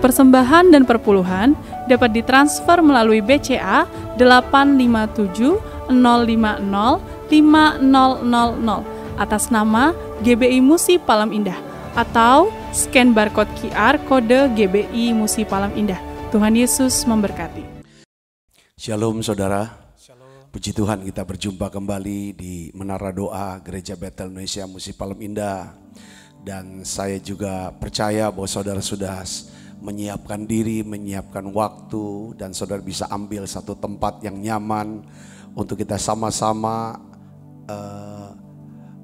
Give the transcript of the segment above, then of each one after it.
Persembahan dan perpuluhan dapat ditransfer melalui BCA 857 050 5000 atas nama GBI Musi Palam Indah atau scan barcode QR kode GBI Musi Palam Indah. Tuhan Yesus memberkati. Shalom saudara. Puji Tuhan, kita berjumpa kembali di Menara Doa Gereja Bethel Indonesia Musi Palam Indah. Dan saya juga percaya bahwa saudara sudah menyiapkan diri, menyiapkan waktu, dan saudara bisa ambil satu tempat yang nyaman untuk kita sama-sama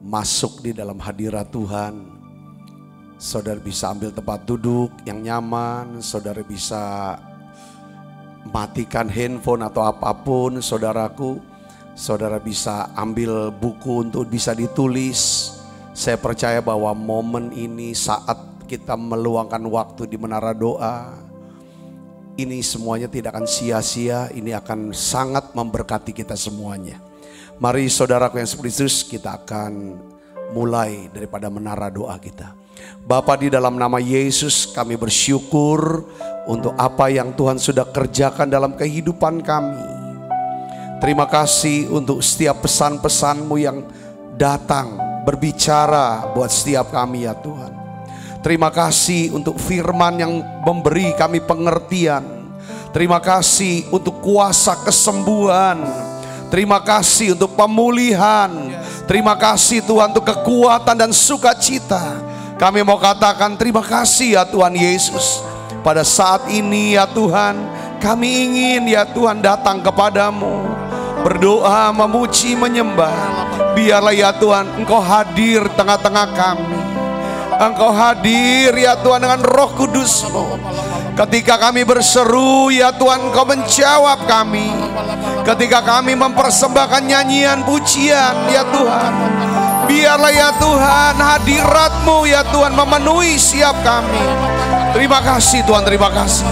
masuk di dalam hadirat Tuhan. Saudara bisa ambil tempat duduk yang nyaman, saudara bisa matikan handphone atau apapun saudaraku. Saudara bisa ambil buku untuk bisa ditulis. Saya percaya bahwa momen ini saat kita meluangkan waktu di Menara Doa, ini semuanya tidak akan sia-sia, ini akan sangat memberkati kita semuanya. Mari saudaraku yang seperti itu, kita akan mulai daripada Menara Doa kita. Bapa, di dalam nama Yesus kami bersyukur untuk apa yang Tuhan sudah kerjakan dalam kehidupan kami. Terima kasih untuk setiap pesan-pesan-Mu yang datang berbicara buat setiap kami ya Tuhan. Terima kasih untuk firman yang memberi kami pengertian. Terima kasih untuk kuasa kesembuhan. Terima kasih untuk pemulihan. Terima kasih Tuhan untuk kekuatan dan sukacita. Kami mau katakan terima kasih ya Tuhan Yesus. Pada saat ini ya Tuhan, kami ingin ya Tuhan datang kepadamu, berdoa, memuji, menyembah. Biarlah ya Tuhan Engkau hadir tengah-tengah kami. Engkau hadir ya Tuhan dengan Roh Kudus-Mu. Ketika kami berseru ya Tuhan, Engkau menjawab kami. Ketika kami mempersembahkan nyanyian pujian ya Tuhan, biarlah ya Tuhan hadirat-Mu ya Tuhan memenuhi setiap kami. Terima kasih Tuhan, terima kasih.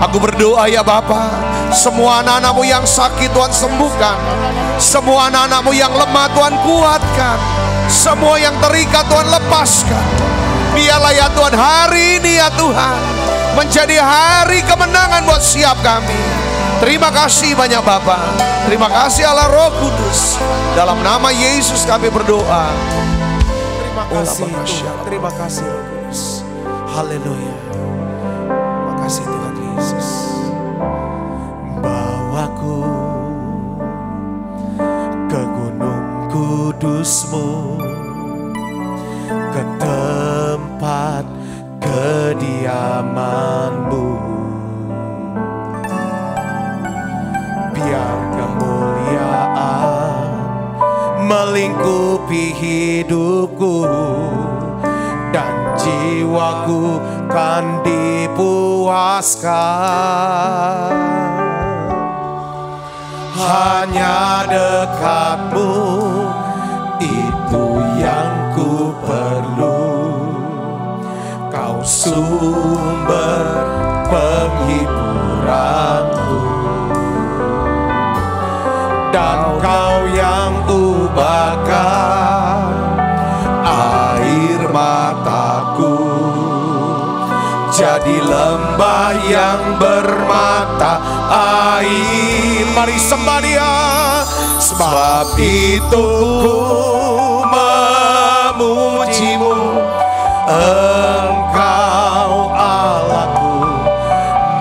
Aku berdoa ya Bapa, semua anak-anak-Mu yang sakit Tuhan sembuhkan. Semua anak-anak-Mu yang lemah Tuhan kuatkan. Semua yang terikat Tuhan lepaskan. Biarlah ya Tuhan hari ini ya Tuhan menjadi hari kemenangan buat setiap kami. Terima kasih banyak Bapa. Terima kasih Allah Roh Kudus. Dalam nama Yesus kami berdoa. Terima kasih Tuhan. Terima kasih Roh Kudus. Haleluya. Terima kasih Tuhan Yesus. Bawaku ke gunung kudus-Mu, ke tempat kediaman-Mu. Biar kemuliaan melingkupi hidupku, dan jiwaku kan dipuaskan. Hanya dekat-Mu, itu yang ku perlu. Kau sumber penghiburanku, dan Kau yang ubahkan air mataku jadi lembah yang bermata air. Mari sembah Dia. Sebab itu ku memuji-Mu, Engkau Allahku.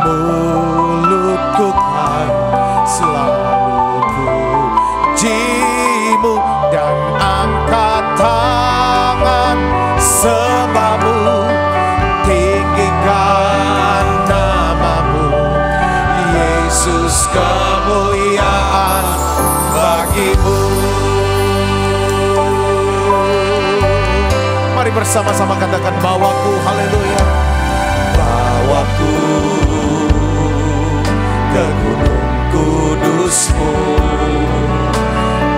Mulutku kan selalu puji-Mu, dan angkat tangan sembah-Mu, tinggikan nama-Mu. Yesus, kemuliaan bagi-Mu. Mari bersama-sama katakan, bawaku, haleluya. Bawaku ke gunung kudus-Mu,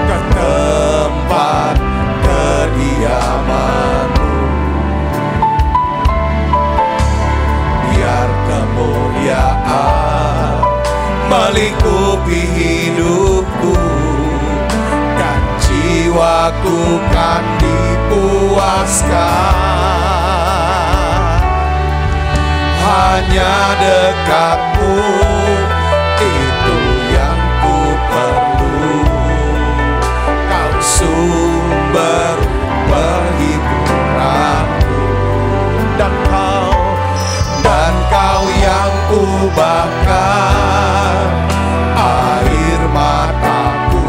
ke tempat kediaman-Mu. Biar kemuliaan melingkupi hidupku, dan jiwaku kan dipuaskan. hanya dekat-Mu, itu yang ku perlu. Kau sumber perhiburanku, dan Kau yang ku bakar air mataku,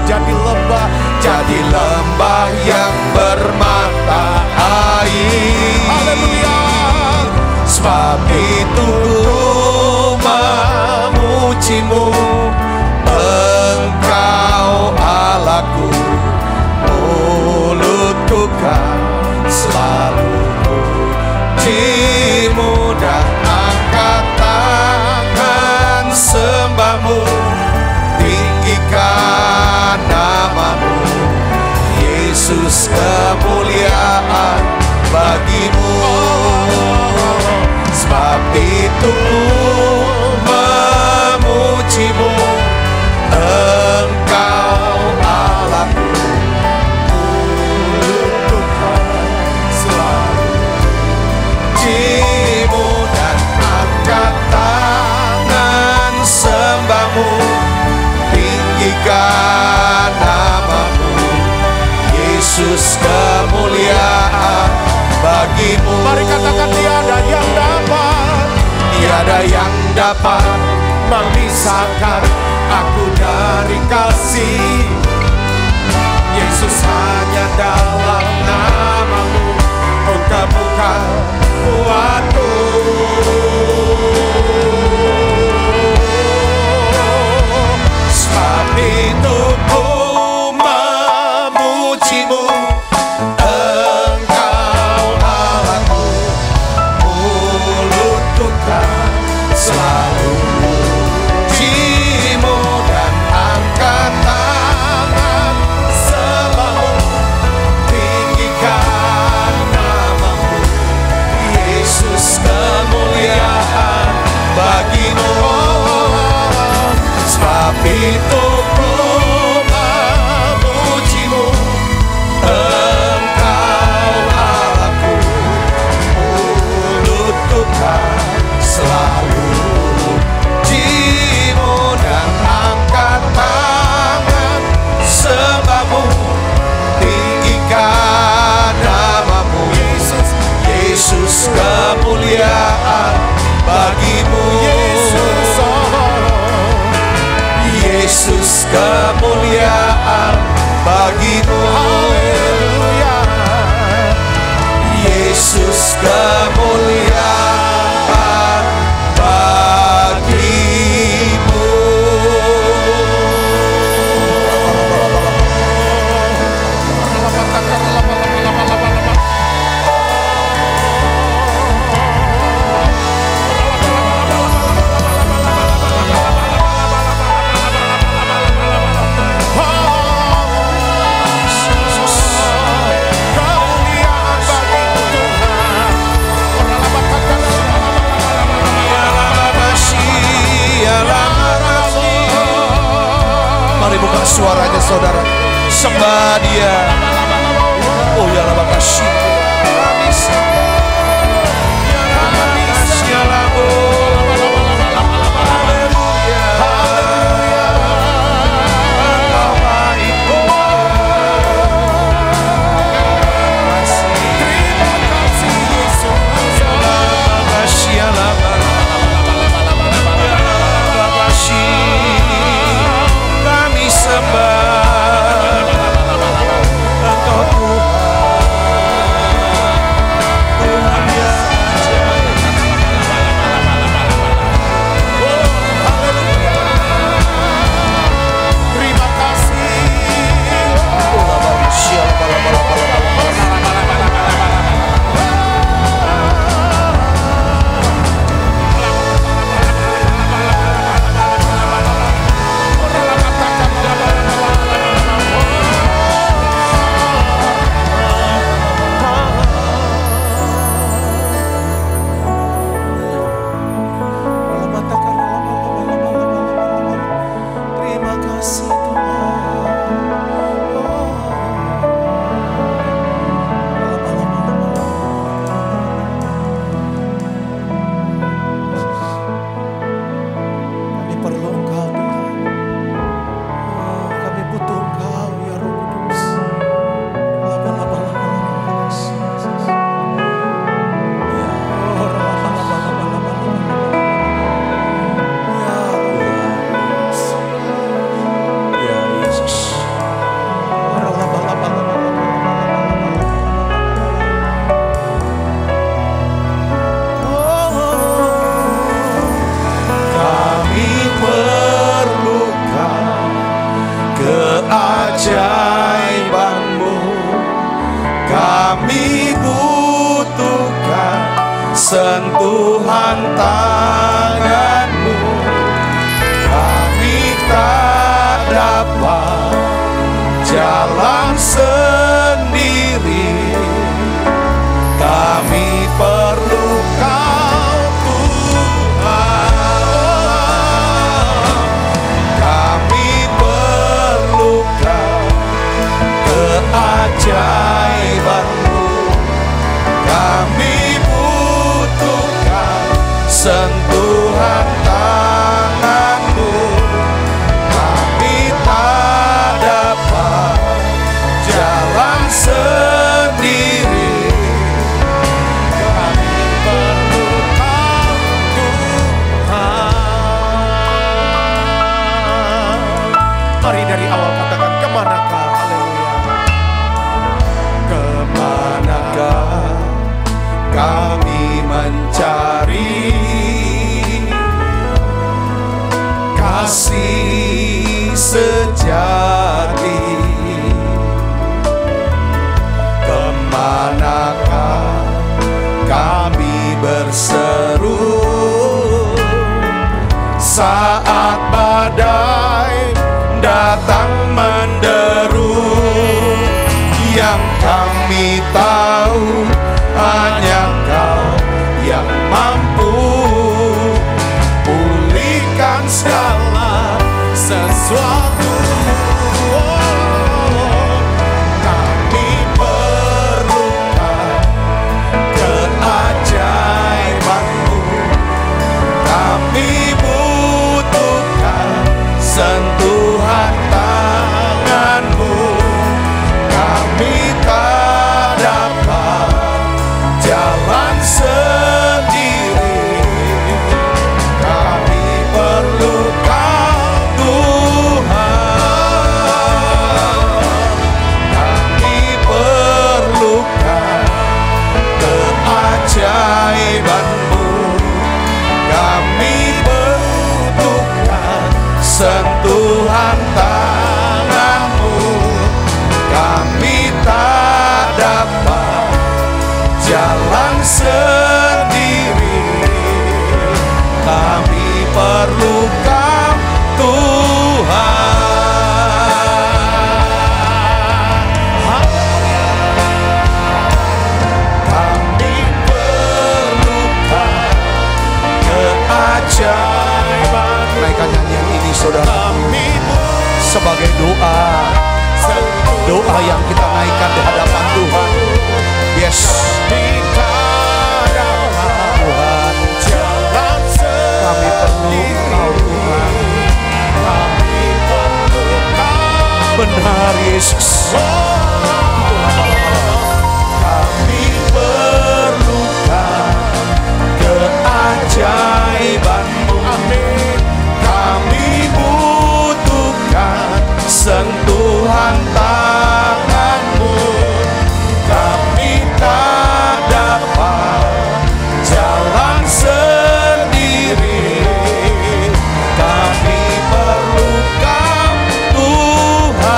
jadi lembah yang bermata air. Haleluya. Sebab itu memuji-Mu, Engkau Allahku, mulutku kan selalu puji-Mu, dan angkat tangan sembah-Mu, tinggikan nama-Mu, Yesus, kemuliaan bagi-Mu. Sebab itu memuji-Mu, Engkau Allahku, mulutku kan selalu puji-Mu, dan angkat tangan sembah-Mu, tinggikan nama-Mu, Yesus, kemuliaan bagi-Mu. Mari katakan, tiada yang dapat memisahkan aku dari kasih Yesus. Hanya dalam nama-Mu Engkau bukan kuatku. Sebab itu ku memuji-Mu, Engkau Allahku, mulutku kan selalu puji-Mu, dan angkat tangan sembah-Mu, tinggikan nama-Mu, Yesus, kemuliaan bagi-Mu. Sebab itu ku memuji-Mu, Engkau Allahku, mulutku kan selalu puji-Mu, dan angkat tangan sembah-Mu, tinggikan nama-Mu, Yesus, Yesus, kemuliaan bagi-Mu. Yesus, kemuliaan bagi-Mu. Haleluya. Yesus, kemuliaan bagi-Mu. Mari buka suaranya saudara, sembah Dia. Oh ya Allah, makasih. Engkau Tuhan, sentuhan tangan-Mu, kami tak dapat jalan sendiri. Kami perlu Kau Tuhan. Mari dari awal katakan, kemanakah, haleluya, kemanakah kami mencari kasih sejati? Kemanakah kami berseru saat badai datang menderu? Yang kami tahu hanya Kau yang mampu pulihkan segala sesuatu. Kami perlukan keajaiban-Mu, kami butuhkan sentuhan tangan-Mu. Kami tak dapat jalan sendiri. Kami perlu Kau Tuhan. Kami perlukan keajaiban-Mu, kami butuhkan sentuhan tangan-Mu. Kami tak dapat jalan sendiri. Kami perlu Kau Tuhan. Kami perlukan keajaiban. Naikkan nyanyian ini, saudara, sebagai doa yang kita naikkan di hadapan Tuhan. Yes, Tuhan, kami perlu Kau Tuhan. Benar, Yesus. Kami perlukan keajaiban-Mu. Kami butuhkan sentuhan tangan-Mu. Kami tak dapat jalan sendiri. Kami perlu Kau Tuhan.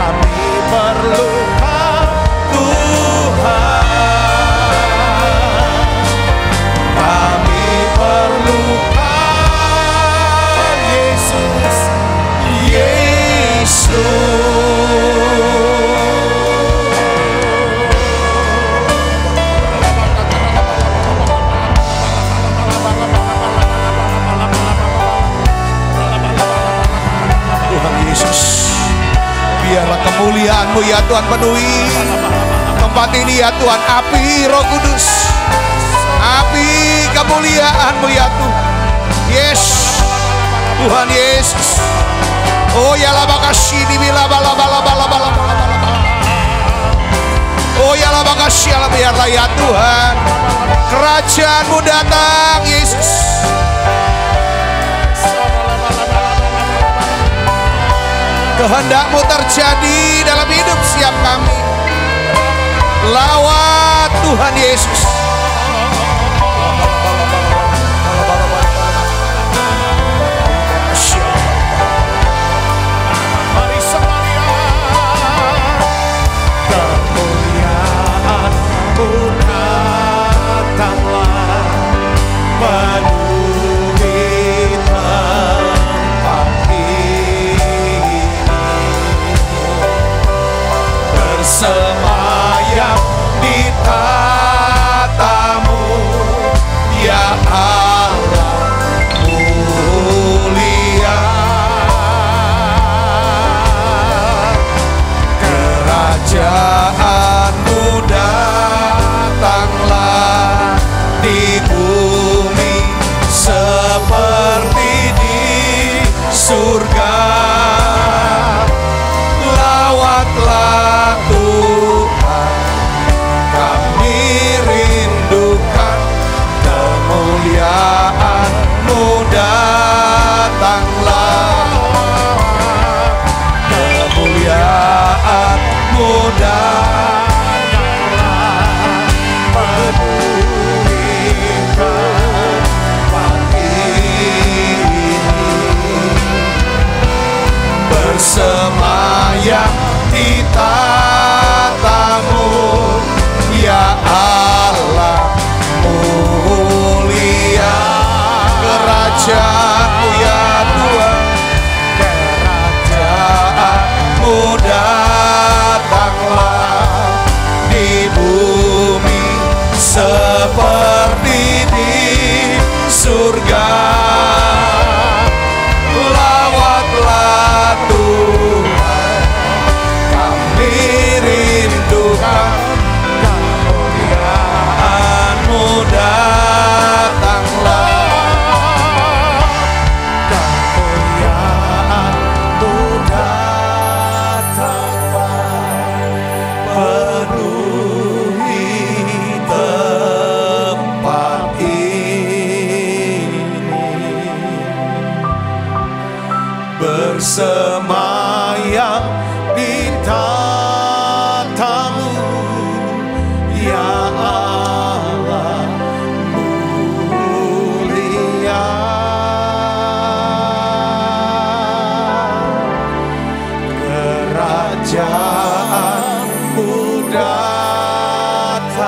Kami perlu Kau Tuhan. Kami perlu Kau, Yesus, Yesus. Tuhan Yesus, biarlah kemuliaan-Mu ya Tuhan penuhi tempat ini ya Tuhan. Api Roh Kudus, api kemuliaan-Mu ya Tuhan. Yes, Tuhan Yesus. Oh ya la makasih di bila bala bala bala bala bala. Oh ya la makasih, biarlah ya Tuhan kerajaan-Mu datang, Yesus. Kehendak-Mu terjadi dalam hidup setiap kami. Lawat Tuhan Yesus. Kemuliaan-Mu datanglah penuhi tempat ini, bersemayam di tanah seperti di surga. Lawatlah Tuhan, kami rindukan kemuliaan-Mu datanglah, kemuliaan-Mu datanglah, penuhi tempat ini, bersemayam di tatamu, ya Allah mulia. Kerajaan-Mu datanglah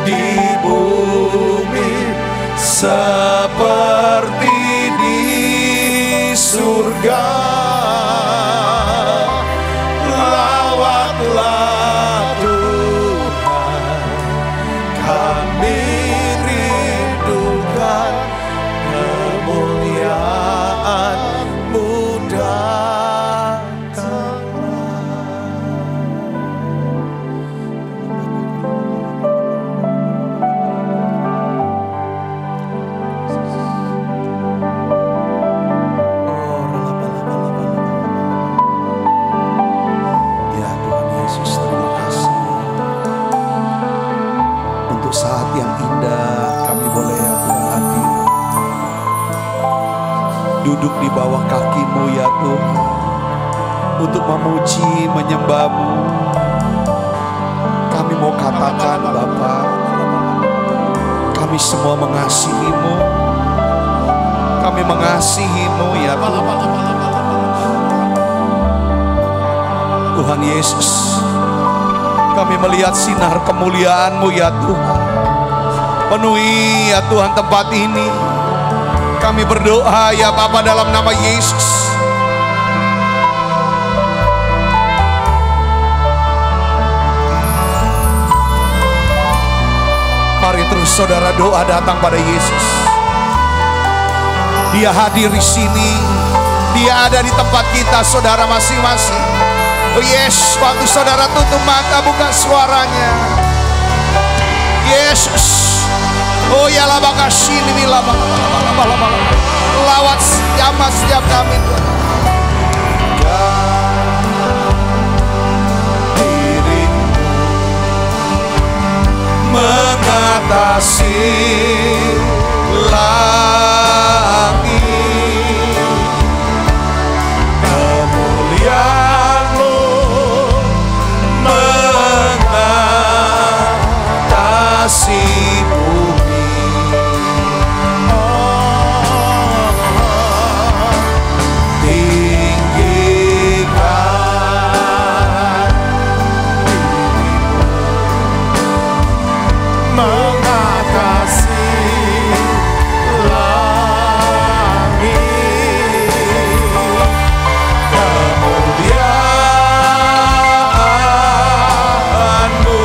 di bumi seperti di surga. Lawatlah Tuhan, kami rindukan kemuliaan-Mu Ya Tuhan Yesus, terima kasih untuk saat yang indah kami boleh ya Tuhan hadir, duduk di bawah kaki-Mu ya Tuhan, untuk memuji menyembah-Mu. Kami mau katakan Bapa, kami semua mengasihi-Mu, kami mengasihi-Mu ya Tuhan. Tuhan Yesus, kami melihat sinar kemuliaan-Mu ya Tuhan. Penuhi ya Tuhan tempat ini. Kami berdoa ya Bapa dalam nama Yesus. Mari terus saudara doa datang pada Yesus. Dia hadir di sini. Dia ada di tempat kita saudara masing-masing. Oh yes, waktu saudara tutup mata, buka suaranya. Yesus. Oh ya laba kasih ini laba. Lawat jamah setiap kami Tuhan. Dirimu mengatasi langit, kemuliaan-Mu mengatasi bumi. Tinggikan dirimu mengatasi langit, kemuliaan-Mu,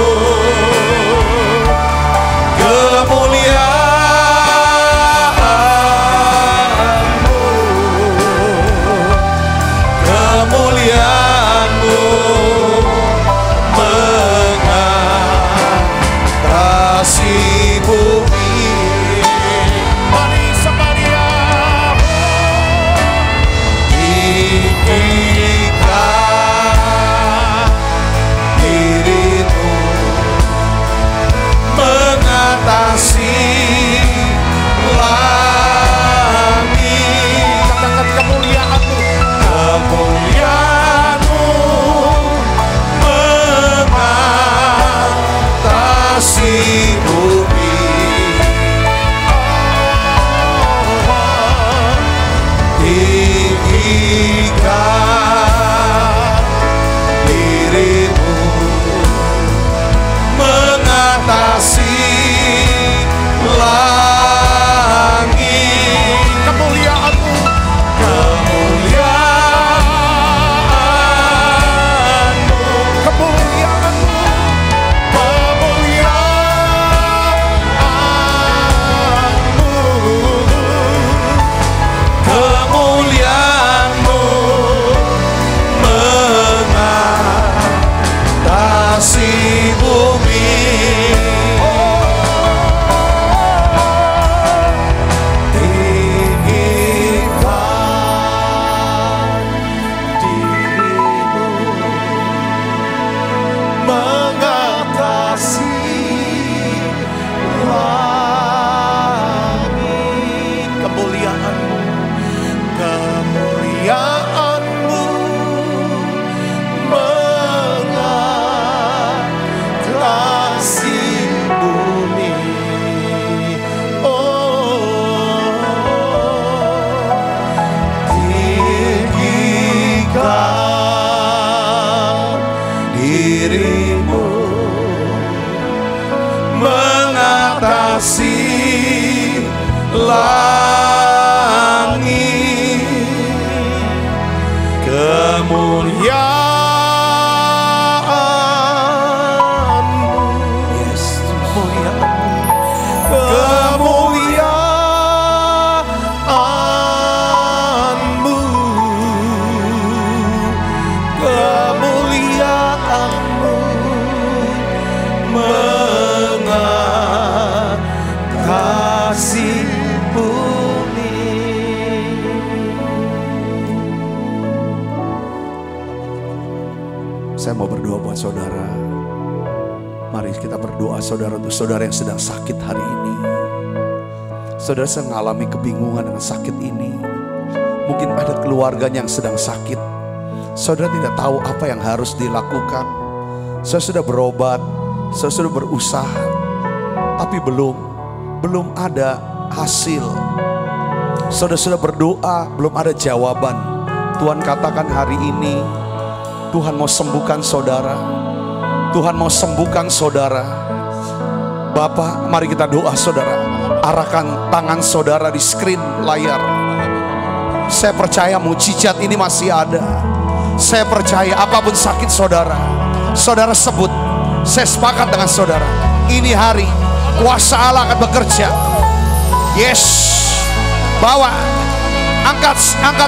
kemuliaan-Mu, kemuliaan-Mu mengatasi bumi. Mari sembah tinggikan dirimu mengatasi langit. Katakan kemuliaan-Mu, kemuliaan-Mu mengatasi bumi. kasih langit, kemuliaan-Mu, kemuliaan-Mu, kemuliaan-Mu mengatasi bumi. Saya mau berdoa buat saudara. Mari kita berdoa saudara, untuk saudara yang sedang sakit hari ini. Saudara sedang mengalami kebingungan dengan sakit ini. Mungkin ada keluarganya yang sedang sakit. Saudara tidak tahu apa yang harus dilakukan. Saudara sudah berobat, saudara sudah berusaha, tapi belum ada hasil. Saudara sudah berdoa, belum ada jawaban. Tuhan katakan hari ini, Tuhan mau sembuhkan saudara. Tuhan mau sembuhkan saudara. Bapa, mari kita doa saudara. Arahkan tangan saudara di screen layar. Saya percaya mujizat ini masih ada. Saya percaya apapun sakit saudara, saudara sebut. Saya sepakat dengan saudara. Ini hari kuasa Allah akan bekerja. Yes. Bawa, angkat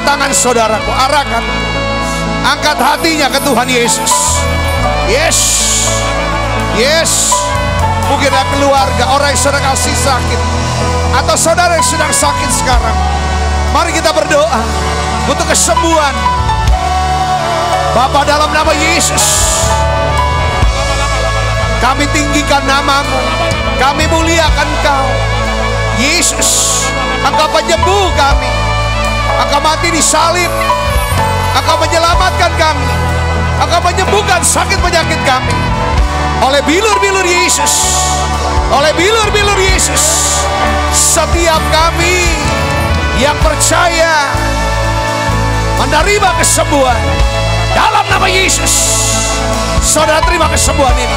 tangan saudaraku, arahkan. Angkat hatinya ke Tuhan Yesus. Yes. Yes. Mungkin ada keluarga, orang yang sedang kasih sakit, atau saudara yang sedang sakit sekarang. Mari kita berdoa untuk kesembuhan. Bapa, dalam nama Yesus, kami tinggikan nama-Mu, kami muliakan Engkau. Yesus, Engkau penyembuh kami. Engkau mati di salib, Engkau menyelamatkan kami, Engkau menyembuhkan sakit penyakit kami. Oleh bilur-bilur Yesus, oleh bilur-bilur Yesus, setiap kami yang percaya menerima kesembuhan dalam nama Yesus. Saudara terima kesembuhan ini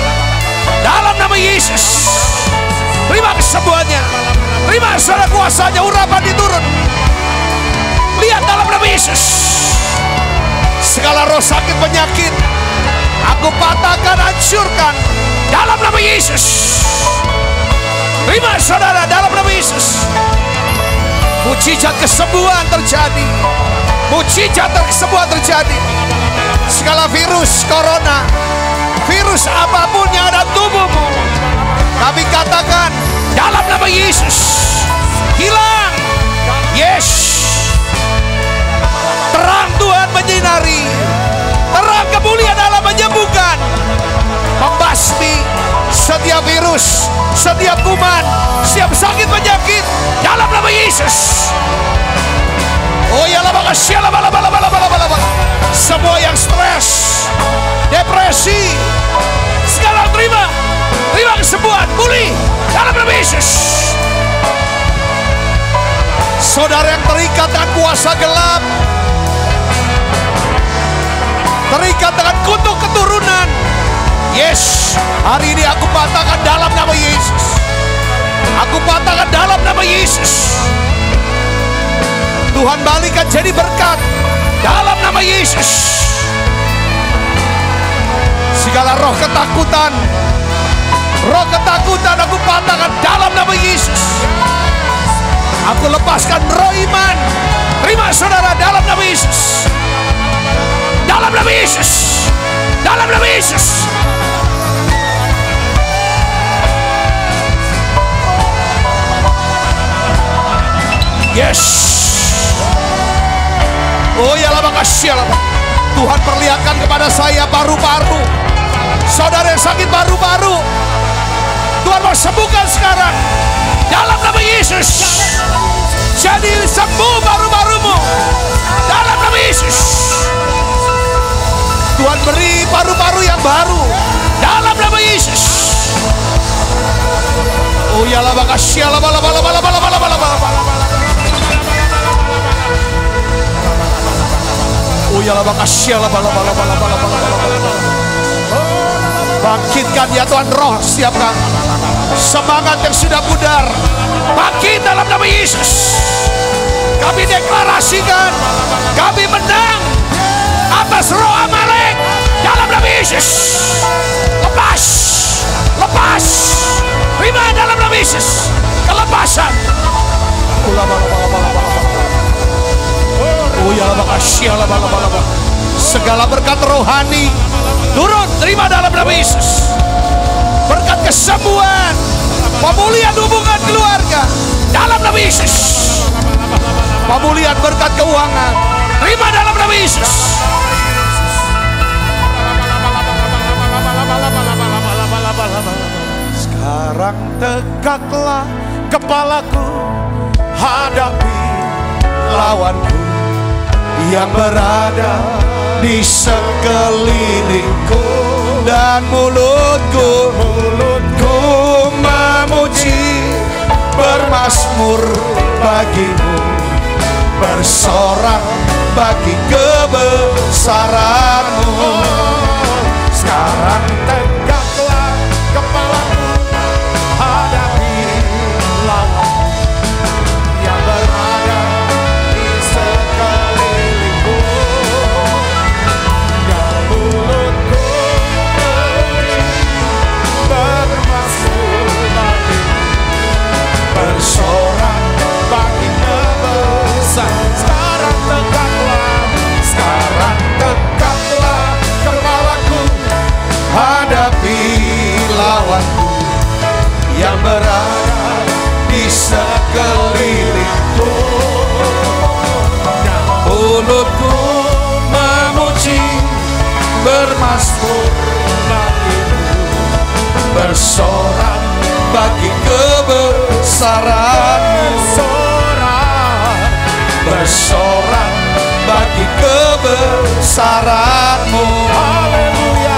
dalam nama Yesus. Terima kesembuhannya, terima saudara kuasanya, urapan diturun. Lihat dalam nama Yesus. Segala roh sakit penyakit aku patahkan, hancurkan dalam nama Yesus. Terima saudara dalam nama Yesus. Mujizat kesembuhan terjadi. Mujizat kesembuhan terjadi. Segala virus corona, virus apapun yang ada tubuhmu, kami katakan dalam nama Yesus, hilang. Yes. Terang Tuhan menyinari, terang kemuliaan Allah menyembuhkan, membasmi setiap virus, setiap kuman, setiap sakit penyakit dalam nama Yesus. Oh ya lama kasih, lama. Semua yang stres, depresi, segala terima kesembuhan, pulih dalam nama Yesus. Saudara yang terikat dengan kuasa gelap, terikat dengan kutuk keturunan, yes, hari ini aku patahkan dalam nama Yesus. Aku patahkan dalam nama Yesus. Tuhan balikan jadi berkat dalam nama Yesus. Segala roh ketakutan aku patahkan dalam nama Yesus. Aku lepaskan roh iman. Terima saudara dalam nama Yesus. Dalam nama Yesus. Dalam nama Yesus. Yes. Oh ya lama kasih lama. Tuhan perlihatkan kepada saya paru-paru. Saudara yang sakit paru-paru, Tuhan mau sembuhkan sekarang dalam nama Yesus. Jadi sembuh paru-parumu dalam nama Yesus. Tuhan beri paru-paru yang baru dalam nama Yesus. Oh ya lama kasih lama. Oh ya lama kasih lama. Bangkitkan ya Tuhan roh setiap kami. Semangat yang sudah pudar, bangkit dalam nama Yesus. Kami deklarasikan, kami menang atas roh Amalek dalam nama Yesus. Lepas, lepas, terima dalam nama Yesus kelepasan. Segala berkat rohani turun, terima dalam nama Yesus. Berkat kesembuhan, pemulihan hubungan keluarga dalam nama Yesus. Pemulihan berkat keuangan, terima dalam nama Yesus. Sekarang tegaklah kepalaku, hadapi lawanku yang berada di sekelilingku, dan mulutku memuji, bermazmur bagimu, bersorak bagi kebesaranmu. Sekarang tegaklah kepalaku, hadapi lawan yang berada di sekelilingku, dan mulutku bermazmur bagimu, bersorak bagi kebesaran. Sekarang tegaklah kepalaku, hadapi lawanku yang berada di sekelilingku, dan mulutku memuji, bermazmur bagimu, bersorak bagi kebesaranmu, bersorak bagi kebesaranmu. Haleluya.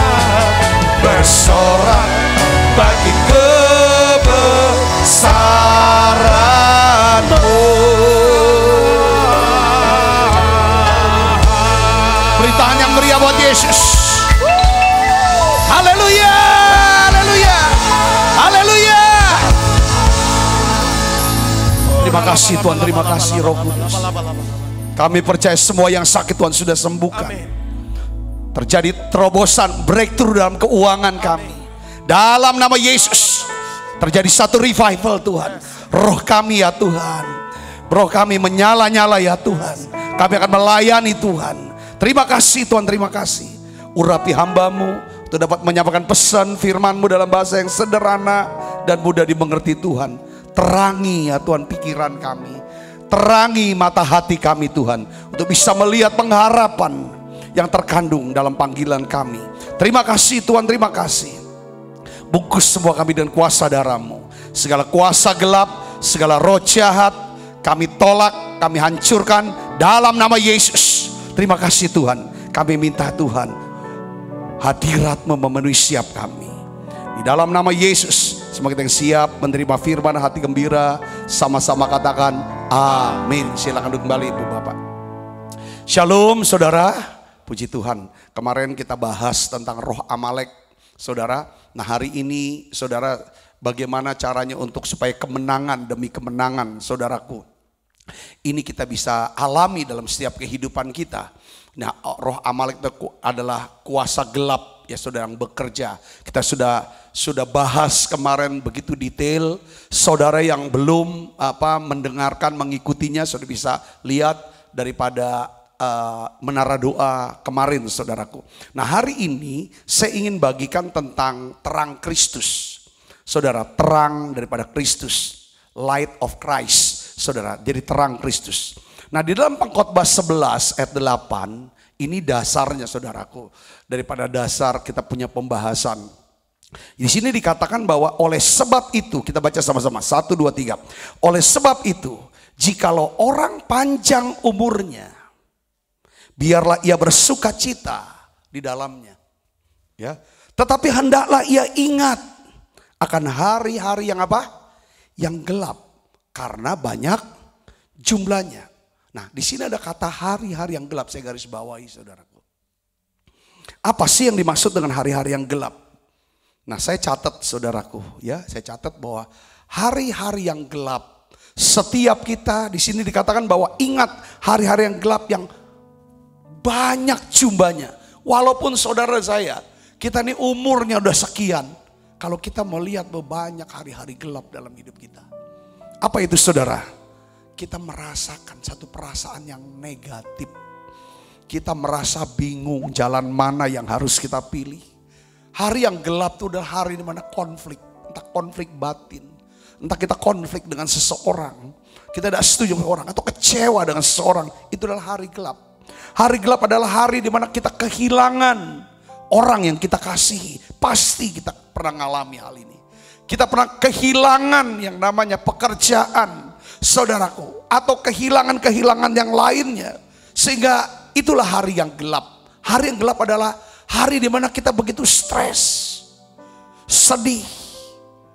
Bersorak bagi kebesaranmu. Beri tangan yang meriah buat Yesus. Haleluya, haleluya, haleluya. Terima kasih Tuhan, terima kasih Roh Kudus. Kami percaya semua yang sakit Tuhan sudah sembuhkan. Terjadi terobosan, breakthrough dalam keuangan kami. Dalam nama Yesus terjadi satu revival Tuhan. Roh kami ya Tuhan, roh kami menyala-nyala ya Tuhan. Kami akan melayani Tuhan. Terima kasih Tuhan, terima kasih. Urapi hamba-Mu untuk dapat menyampaikan pesan firman-Mu dalam bahasa yang sederhana dan mudah dimengerti Tuhan. Terangi ya Tuhan pikiran kami, terangi mata hati kami Tuhan, untuk bisa melihat pengharapan yang terkandung dalam panggilan kami. Terima kasih Tuhan, terima kasih. Bungkus semua kami dengan kuasa darah-Mu. Segala kuasa gelap, segala roh jahat kami tolak, kami hancurkan dalam nama Yesus. Terima kasih Tuhan. Kami minta Tuhan, hadirat-Mu memenuhi setiap kami. Di dalam nama Yesus, semua kita yang siap menerima firman hati gembira, sama-sama katakan amin. Silakan duduk kembali Ibu Bapak. Shalom saudara, puji Tuhan. Kemarin kita bahas tentang roh Amalek saudara. Nah hari ini saudara, bagaimana caranya untuk supaya kemenangan demi kemenangan saudaraku ini kita bisa alami dalam setiap kehidupan kita. Nah roh Amalek itu adalah kuasa gelap ya saudara yang bekerja. Kita sudah bahas kemarin begitu detail. Saudara yang belum mendengarkan, mengikutinya sudah bisa lihat daripada menara doa kemarin saudaraku. Nah hari ini saya ingin bagikan tentang terang Kristus. Saudara, terang daripada Kristus, light of Christ saudara. Jadi terang Kristus. Nah di dalam Pengkhotbah 11 ayat 8 ini dasarnya saudaraku. Daripada dasar kita punya pembahasan. Di sini dikatakan bahwa oleh sebab itu, kita baca sama-sama 1, 2, 3. Oleh sebab itu, jikalau orang panjang umurnya, biarlah ia bersuka cita di dalamnya. Ya, tetapi hendaklah ia ingat akan hari-hari yang apa? Yang gelap, karena banyak jumlahnya. Nah, di sini ada kata hari-hari yang gelap, saya garis bawahi saudaraku. Apa sih yang dimaksud dengan hari-hari yang gelap? Nah, saya catat saudaraku, ya, saya catat bahwa hari-hari yang gelap, setiap kita di sini dikatakan bahwa ingat hari-hari yang gelap yang banyak jumlahnya. Walaupun saudara saya, kita ini umurnya udah sekian, kalau kita mau lihat bahwa banyak hari-hari gelap dalam hidup kita. Apa itu saudara? Kita merasakan satu perasaan yang negatif. Kita merasa bingung jalan mana yang harus kita pilih. Hari yang gelap itu adalah hari di mana konflik, entah konflik batin, entah kita konflik dengan seseorang, kita tidak setuju dengan orang atau kecewa dengan seseorang, itu adalah hari gelap. Hari gelap adalah hari di mana kita kehilangan orang yang kita kasihi. Pasti kita pernah mengalami hal ini. Kita pernah kehilangan yang namanya pekerjaan, saudaraku, atau kehilangan yang lainnya, sehingga itulah hari yang gelap. Hari yang gelap adalah hari di mana kita begitu stres, sedih,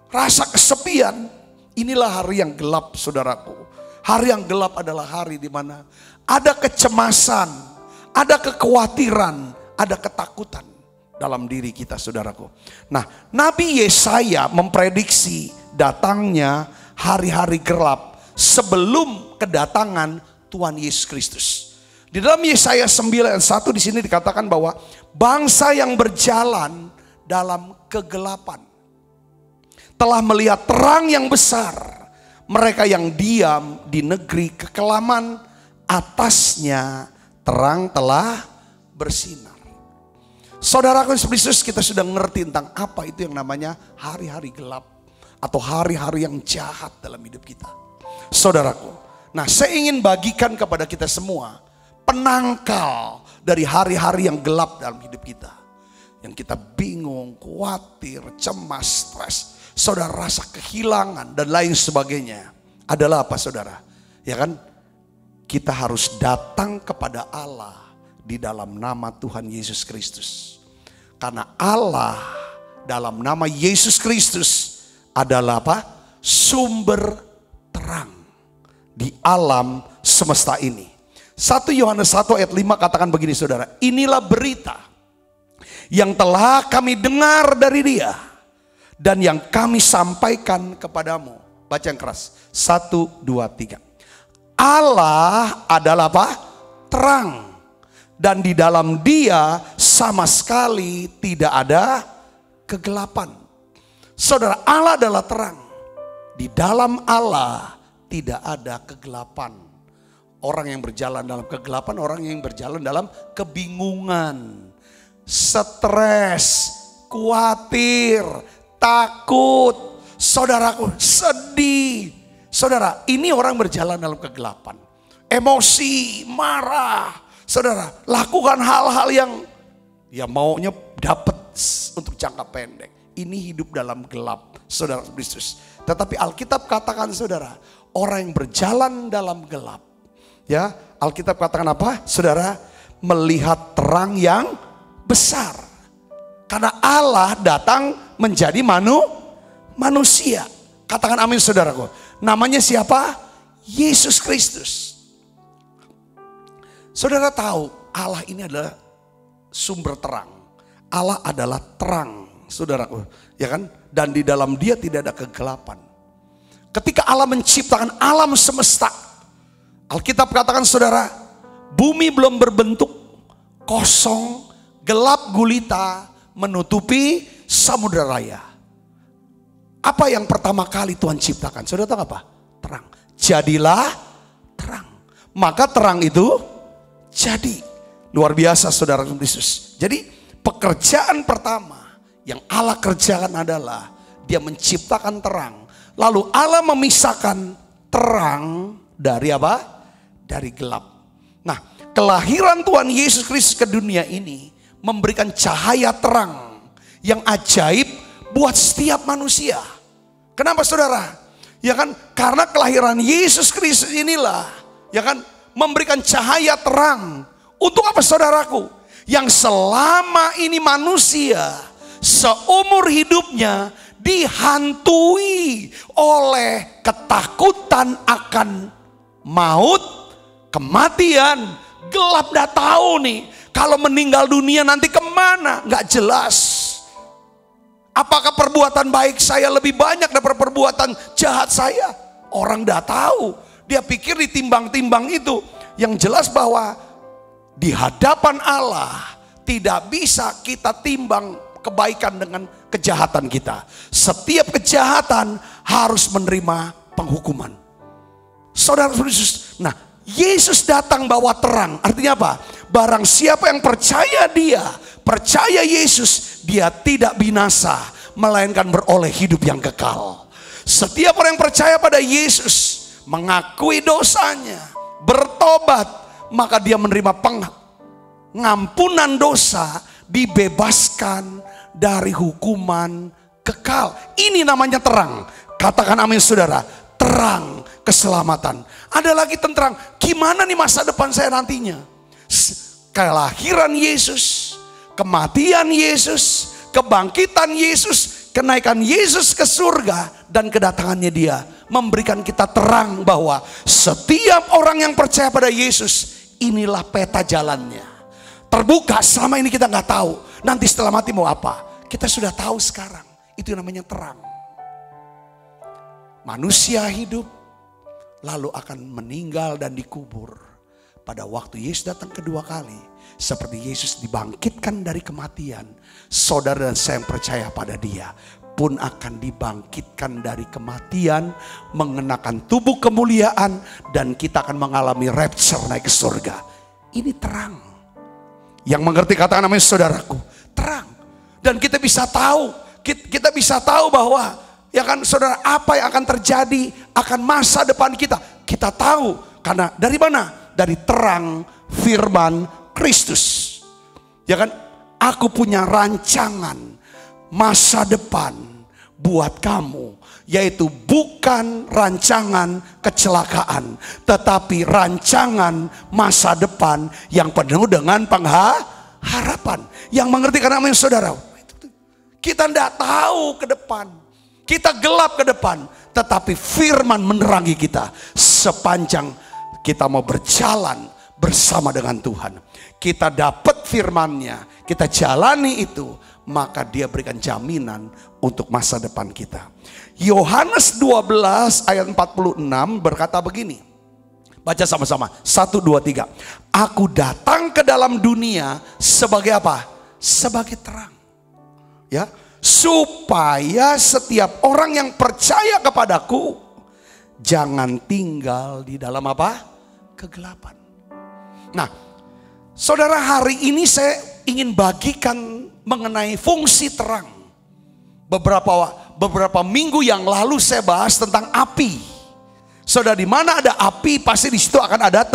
rasa kesepian. Inilah hari yang gelap, saudaraku. Hari yang gelap adalah hari di mana ada kecemasan, ada kekhawatiran, ada ketakutan dalam diri kita, saudaraku. Nah, Nabi Yesaya memprediksi datangnya hari-hari gelap sebelum kedatangan Tuhan Yesus Kristus. Di dalam Yesaya 9:1 di sini dikatakan bahwa bangsa yang berjalan dalam kegelapan telah melihat terang yang besar. Mereka yang diam di negeri kekelaman, atasnya terang telah bersinar. Saudaraku Yesus, kita sudah ngerti tentang apa itu yang namanya hari-hari gelap atau hari-hari yang jahat dalam hidup kita. Saudaraku, nah saya ingin bagikan kepada kita semua penangkal dari hari-hari yang gelap dalam hidup kita. Yang kita bingung, khawatir, cemas, stres. Saudara rasa kehilangan dan lain sebagainya. Adalah apa saudara? Ya kan? Kita harus datang kepada Allah di dalam nama Tuhan Yesus Kristus. Karena Allah dalam nama Yesus Kristus adalah apa? Sumber terang di alam semesta ini. 1 Yohanes 1 ayat 5 katakan begini saudara. Inilah berita yang telah kami dengar dari Dia dan yang kami sampaikan kepadamu. Baca yang keras. 1, 2, 3. Allah adalah apa? Terang. Dan di dalam Dia sama sekali tidak ada kegelapan. Saudara, Allah adalah terang. Di dalam Allah tidak ada kegelapan. Orang yang berjalan dalam kegelapan, orang yang berjalan dalam kebingungan, stres, khawatir, takut, saudaraku, sedih. Saudara, ini orang berjalan dalam kegelapan. Emosi, marah. Saudara, lakukan hal-hal yang ya maunya dapat untuk jangka pendek. Ini hidup dalam gelap, saudara Kristus. Tetapi Alkitab katakan saudara, orang yang berjalan dalam gelap, ya, Alkitab katakan apa? Saudara, melihat terang yang besar. Karena Allah datang menjadi manusia. Katakan amin saudaraku. Namanya siapa? Yesus Kristus. Saudara tahu Allah ini adalah sumber terang. Allah adalah terang, saudaraku, ya kan? Dan di dalam Dia tidak ada kegelapan. Ketika Allah menciptakan alam semesta, Alkitab katakan saudara, bumi belum berbentuk, kosong, gelap gulita menutupi samudera raya. Apa yang pertama kali Tuhan ciptakan? Saudara tahu apa? Terang. Jadilah terang. Maka terang itu jadi. Luar biasa saudara Yesus. Jadi pekerjaan pertama yang Allah kerjakan adalah Dia menciptakan terang. Lalu Allah memisahkan terang dari apa? Dari gelap. Nah, kelahiran Tuhan Yesus Kristus ke dunia ini memberikan cahaya terang yang ajaib buat setiap manusia. Kenapa saudara? Ya kan, karena kelahiran Yesus Kristus inilah, ya kan, memberikan cahaya terang. Untuk apa saudaraku? Yang selama ini manusia seumur hidupnya dihantui oleh ketakutan akan maut, kematian, gelap, dah tahu nih kalau meninggal dunia nanti kemana, nggak jelas. Apakah perbuatan baik saya lebih banyak daripada perbuatan jahat saya? Orang dah tahu. Dia pikir ditimbang-timbang itu. Yang jelas bahwa di hadapan Allah tidak bisa kita timbang kebaikan dengan kejahatan kita. Setiap kejahatan harus menerima penghukuman. Saudara Yesus, nah Yesus datang bawa terang. Artinya apa? Barang siapa yang percaya dia, percaya Yesus, dia tidak binasa, melainkan beroleh hidup yang kekal. Setiap orang yang percaya pada Yesus, mengakui dosanya, bertobat, maka dia menerima pengampunan dosa, dibebaskan dari hukuman kekal. Ini namanya terang. Katakan amin saudara. Terang keselamatan. Ada lagi tentang gimana nih masa depan saya nantinya. Kelahiran Yesus, kematian Yesus, kebangkitan Yesus, kenaikan Yesus ke surga, dan kedatangannya dia memberikan kita terang bahwa setiap orang yang percaya pada Yesus, inilah peta jalannya. Terbuka, selama ini kita nggak tahu. Nanti setelah mati mau apa? Kita sudah tahu sekarang. Itu namanya terang. Manusia hidup, lalu akan meninggal dan dikubur. Pada waktu Yesus datang kedua kali, seperti Yesus dibangkitkan dari kematian, saudara dan saya yang percaya pada dia pun akan dibangkitkan dari kematian, mengenakan tubuh kemuliaan, dan kita akan mengalami rapture, naik ke surga. Ini terang. Yang mengerti katakan namanya saudaraku, terang. Dan kita bisa tahu, kita bisa tahu bahwa ya kan saudara, apa yang akan terjadi akan masa depan kita. Kita tahu karena dari mana? Dari terang firman Kristus. Ya kan? Aku punya rancangan masa depan buat kamu, yaitu bukan rancangan kecelakaan, tetapi rancangan masa depan yang penuh dengan pengharapan. Yang mengerti karena namanya saudara, kita tidak tahu ke depan, kita gelap ke depan, tetapi firman menerangi kita sepanjang kita mau berjalan bersama dengan Tuhan. Kita dapat firman-Nya, kita jalani itu, maka dia berikan jaminan untuk masa depan kita. Yohanes 12 ayat 46 berkata begini. Baca sama-sama. 1, 2, 3. Aku datang ke dalam dunia sebagai apa? Sebagai terang. Ya, supaya setiap orang yang percaya kepadaku jangan tinggal di dalam apa? Kegelapan. Nah, saudara, hari ini saya ingin bagikan mengenai fungsi terang. Beberapa minggu yang lalu saya bahas tentang api. Saudara, di mana ada api pasti di situ akan ada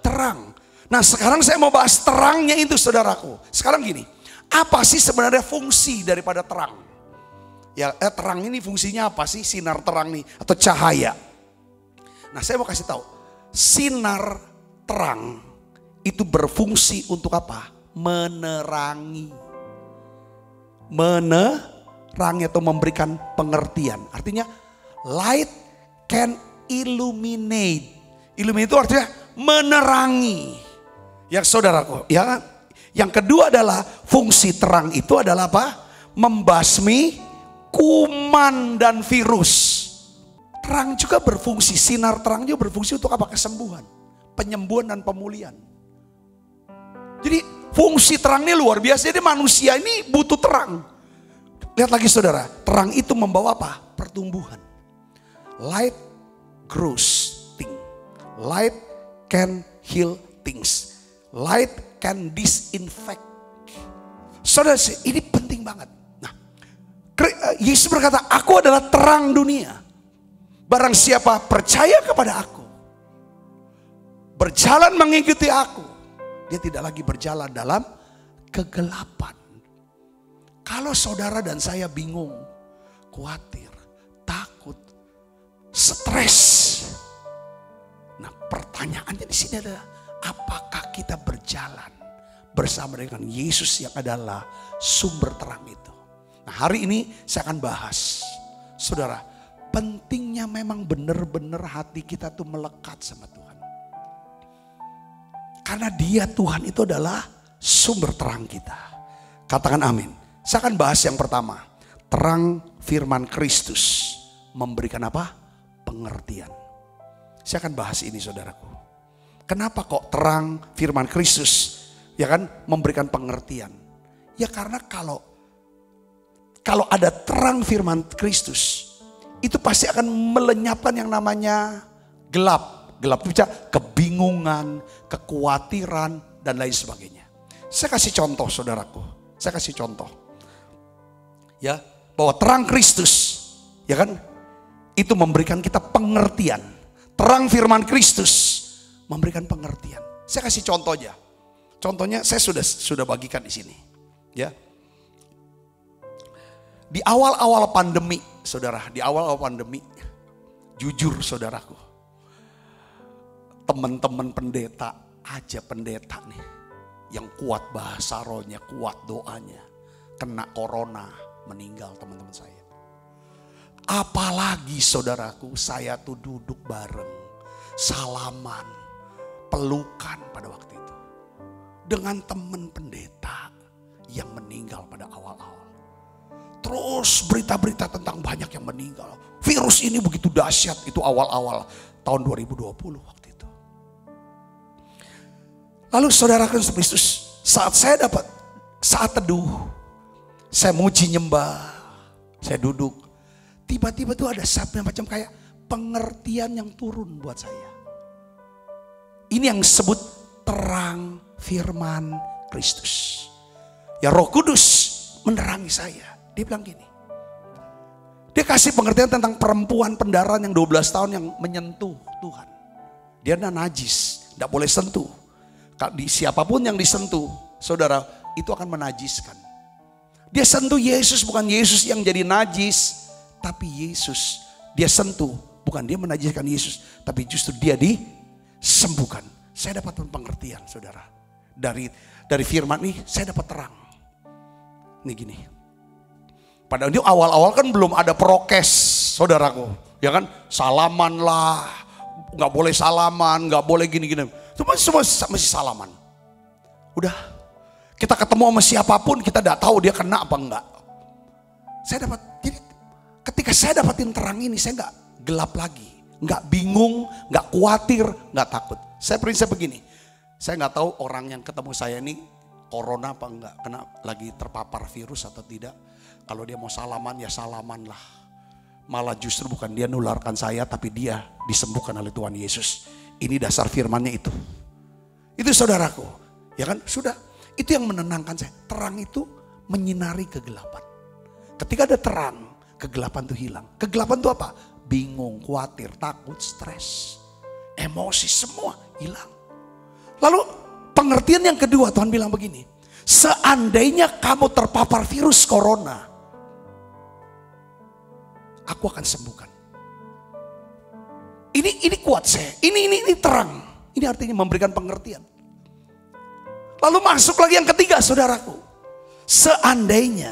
terang. Nah, sekarang saya mau bahas terangnya itu, saudaraku. Sekarang gini, apa sih sebenarnya fungsi daripada terang? Ya, terang ini fungsinya apa sih? Sinar terang nih atau cahaya. Nah, saya mau kasih tahu. Sinar terang itu berfungsi untuk apa? Menerangi. Menerangi atau memberikan pengertian. Artinya light can illuminate. Illuminate itu artinya menerangi. Ya saudaraku, ya. Yang kedua adalah fungsi terang itu adalah apa? Membasmi kuman dan virus. Terang juga berfungsi, sinar terang juga berfungsi untuk apa? Kesembuhan, penyembuhan dan pemulihan. Jadi fungsi terang ini luar biasa. Jadi manusia ini butuh terang. Lihat lagi saudara, terang itu membawa apa? Pertumbuhan. Light grows things. Light can heal things. Light can disinfect. Saudara, ini penting banget. Nah, Yesus berkata, aku adalah terang dunia. Barang siapa percaya kepada aku, berjalan mengikuti aku, dia tidak lagi berjalan dalam kegelapan. Kalau saudara dan saya bingung, khawatir, takut, stres. Nah, pertanyaannya di sini adalah, apakah kita berjalan bersama dengan Yesus yang adalah sumber terang itu? Nah, hari ini saya akan bahas, saudara, pentingnya memang benar-benar hati kita tuh melekat sama Tuhan. Karena dia, Tuhan itu adalah sumber terang kita. Katakan amin. Saya akan bahas yang pertama. terang firman Kristus memberikan apa? Pengertian. Saya akan bahas ini saudaraku. Kenapa kok terang firman Kristus ya kan memberikan pengertian? Ya karena kalau ada terang firman Kristus, itu pasti akan melenyapkan yang namanya gelap. Gelap itu bisa kebingungan, kekhawatiran, dan lain sebagainya. Saya kasih contoh saudaraku. Saya kasih contoh. Ya, bahwa terang Kristus, ya kan, itu memberikan kita pengertian. Terang firman Kristus memberikan pengertian. Saya kasih contoh aja. Contohnya saya sudah bagikan di sini. Ya. Di awal-awal pandemi, saudara, di awal-awal pandemi, jujur saudaraku, teman-teman pendeta nih, yang kuat bahasa rohnya, kuat doanya, kena corona, meninggal teman-teman saya. Apalagi saudaraku, saya tuh duduk bareng, salaman, pelukan pada waktu itu, dengan teman pendeta yang meninggal pada awal-awal. Terus berita-berita tentang banyak yang meninggal. Virus ini begitu dahsyat, itu awal-awal tahun 2020 waktu itu. Lalu saudara Kristus, saat teduh, saya muji nyembah, saya duduk. Tiba-tiba tuh ada satu macam kayak pengertian yang turun buat saya. Ini yang disebut terang firman Kristus. Ya Roh Kudus menerangi saya. Dia bilang gini, dia kasih pengertian tentang perempuan pendarahan yang 12 tahun yang menyentuh Tuhan. Dia najis, tidak boleh sentuh. Siapapun yang disentuh, saudara, itu akan menajiskan. Dia sentuh Yesus, bukan Yesus yang jadi najis, tapi Yesus dia sentuh, bukan dia menajiskan Yesus, tapi justru dia disembuhkan. Saya dapat pengertian, saudara. Dari firman ini saya dapat terang. Ini gini. Padahal itu awal-awal kan belum ada prokes, saudaraku, ya kan? Salaman lah, nggak boleh salaman, nggak boleh gini-gini. Semua masih salaman. Udah, kita ketemu sama siapapun, kita tidak tahu dia kena apa enggak. Jadi ketika saya dapatin terang ini, saya nggak gelap lagi, nggak bingung, nggak khawatir, nggak takut. Saya prinsip begini, saya nggak tahu orang yang ketemu saya ini corona apa enggak, kena lagi terpapar virus atau tidak. Kalau dia mau salaman ya salaman lah. Malah justru bukan dia nularkan saya, tapi dia disembuhkan oleh Tuhan Yesus. Ini dasar firmannya itu. Itu saudaraku, ya kan? Sudah, itu yang menenangkan saya. Terang itu menyinari kegelapan. Ketika ada terang, kegelapan itu hilang. Kegelapan itu apa? Bingung, khawatir, takut, stres, emosi, semua hilang. Lalu pengertian yang kedua, Tuhan bilang begini, seandainya kamu terpapar virus corona, aku akan sembuhkan. Ini kuat saya. Ini terang. Ini artinya memberikan pengertian. Lalu masuk lagi yang ketiga, saudaraku. Seandainya,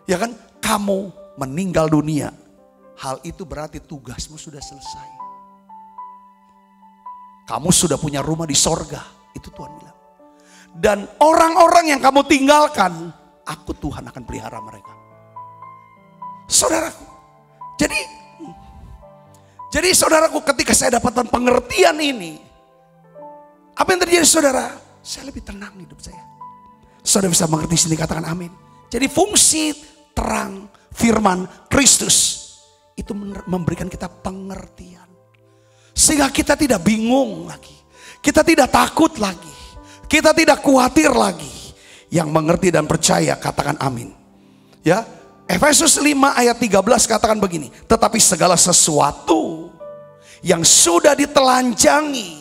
ya kan, kamu meninggal dunia, hal itu berarti tugasmu sudah selesai. Kamu sudah punya rumah di sorga. Itu Tuhan bilang. Dan orang-orang yang kamu tinggalkan, aku Tuhan akan pelihara mereka. Saudaraku. Jadi saudaraku, ketika saya dapatkan pengertian ini, apa yang terjadi saudara? Saya lebih tenang hidup saya. Saudara bisa mengerti sini, katakan amin. Jadi fungsi terang firman Kristus itu memberikan kita pengertian. Sehingga kita tidak bingung lagi. Kita tidak takut lagi. Kita tidak khawatir lagi. Yang mengerti dan percaya katakan amin. Ya, Efesus 5 ayat 13 katakan begini. Tetapi segala sesuatu yang sudah ditelanjangi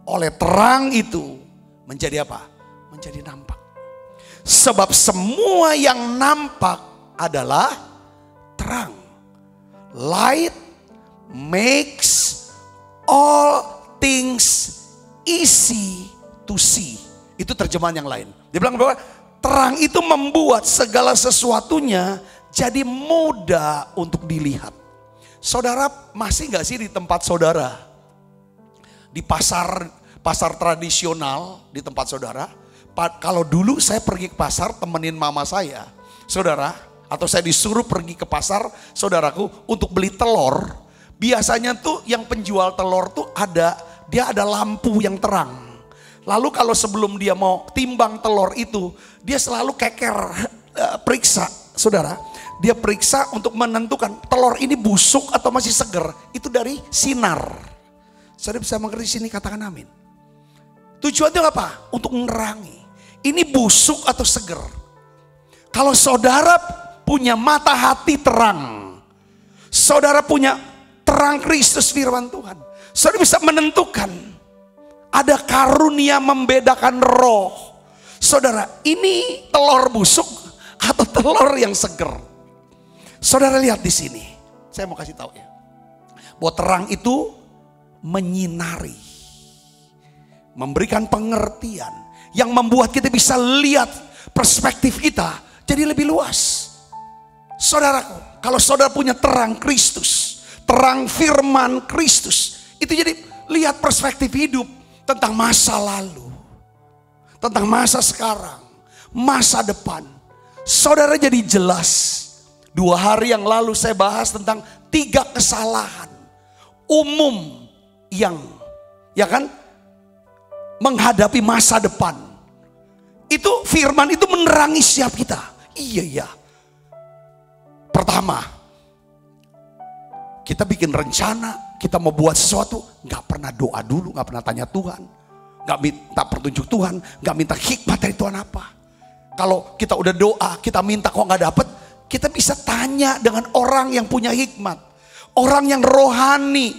oleh terang itu menjadi apa? Menjadi nampak. Sebab semua yang nampak adalah terang. Light makes all things easy to see. Itu terjemahan yang lain. Dia bilang bahwa terang itu membuat segala sesuatunya jadi mudah untuk dilihat. Saudara masih gak sih di tempat saudara? Di pasar tradisional di tempat saudara. Kalau dulu saya pergi ke pasar temenin mama saya. Saudara, atau saya disuruh pergi ke pasar, saudaraku, untuk beli telur, biasanya tuh yang penjual telur tuh dia ada lampu yang terang. Lalu kalau sebelum dia mau timbang telur itu, dia selalu periksa, saudara. Dia periksa untuk menentukan telur ini busuk atau masih seger. Itu dari sinar. Saudara bisa mengerti sini, katakan amin. Tujuannya apa? Untuk menerangi. Ini busuk atau seger. Kalau saudara punya mata hati terang, saudara punya terang Kristus firman Tuhan, saudara bisa menentukan. Ada karunia membedakan roh. Saudara, ini telur busuk atau telur yang seger. Saudara lihat di sini. Saya mau kasih tahu ya. Bahwa terang itu menyinari, memberikan pengertian yang membuat kita bisa lihat perspektif kita jadi lebih luas. Saudaraku, kalau saudara punya terang Kristus, terang firman Kristus, itu jadi lihat perspektif hidup tentang masa lalu, tentang masa sekarang, masa depan. Saudara jadi jelas. 2 hari yang lalu saya bahas tentang 3 kesalahan umum yang menghadapi masa depan. Itu firman itu menerangi setiap kita. Iya. Pertama, kita bikin rencana, kita mau buat sesuatu, gak pernah doa dulu, gak pernah tanya Tuhan, gak minta petunjuk Tuhan, gak minta hikmat dari Tuhan apa. Kalau kita udah doa, kita minta kok gak dapet, kita bisa tanya dengan orang yang punya hikmat, orang yang rohani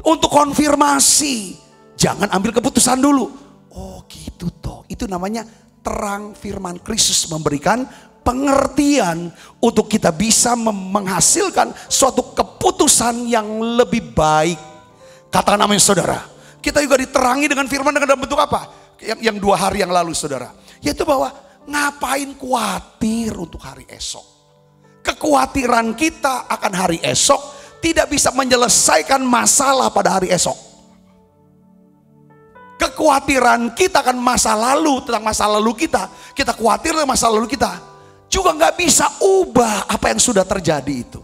untuk konfirmasi. Jangan ambil keputusan dulu. Oh gitu toh, itu namanya terang firman Kristus memberikan pengertian untuk kita bisa menghasilkan suatu keputusan yang lebih baik. Katakan amin saudara. Kita juga diterangi dengan firman dengan bentuk apa? Yang 2 hari yang lalu saudara. Yaitu bahwa ngapain khawatir untuk hari esok. Kekhawatiran kita akan hari esok tidak bisa menyelesaikan masalah pada hari esok. Kekhawatiran kita akan masa lalu, tentang masa lalu kita khawatir tentang masa lalu kita, juga nggak bisa ubah apa yang sudah terjadi itu.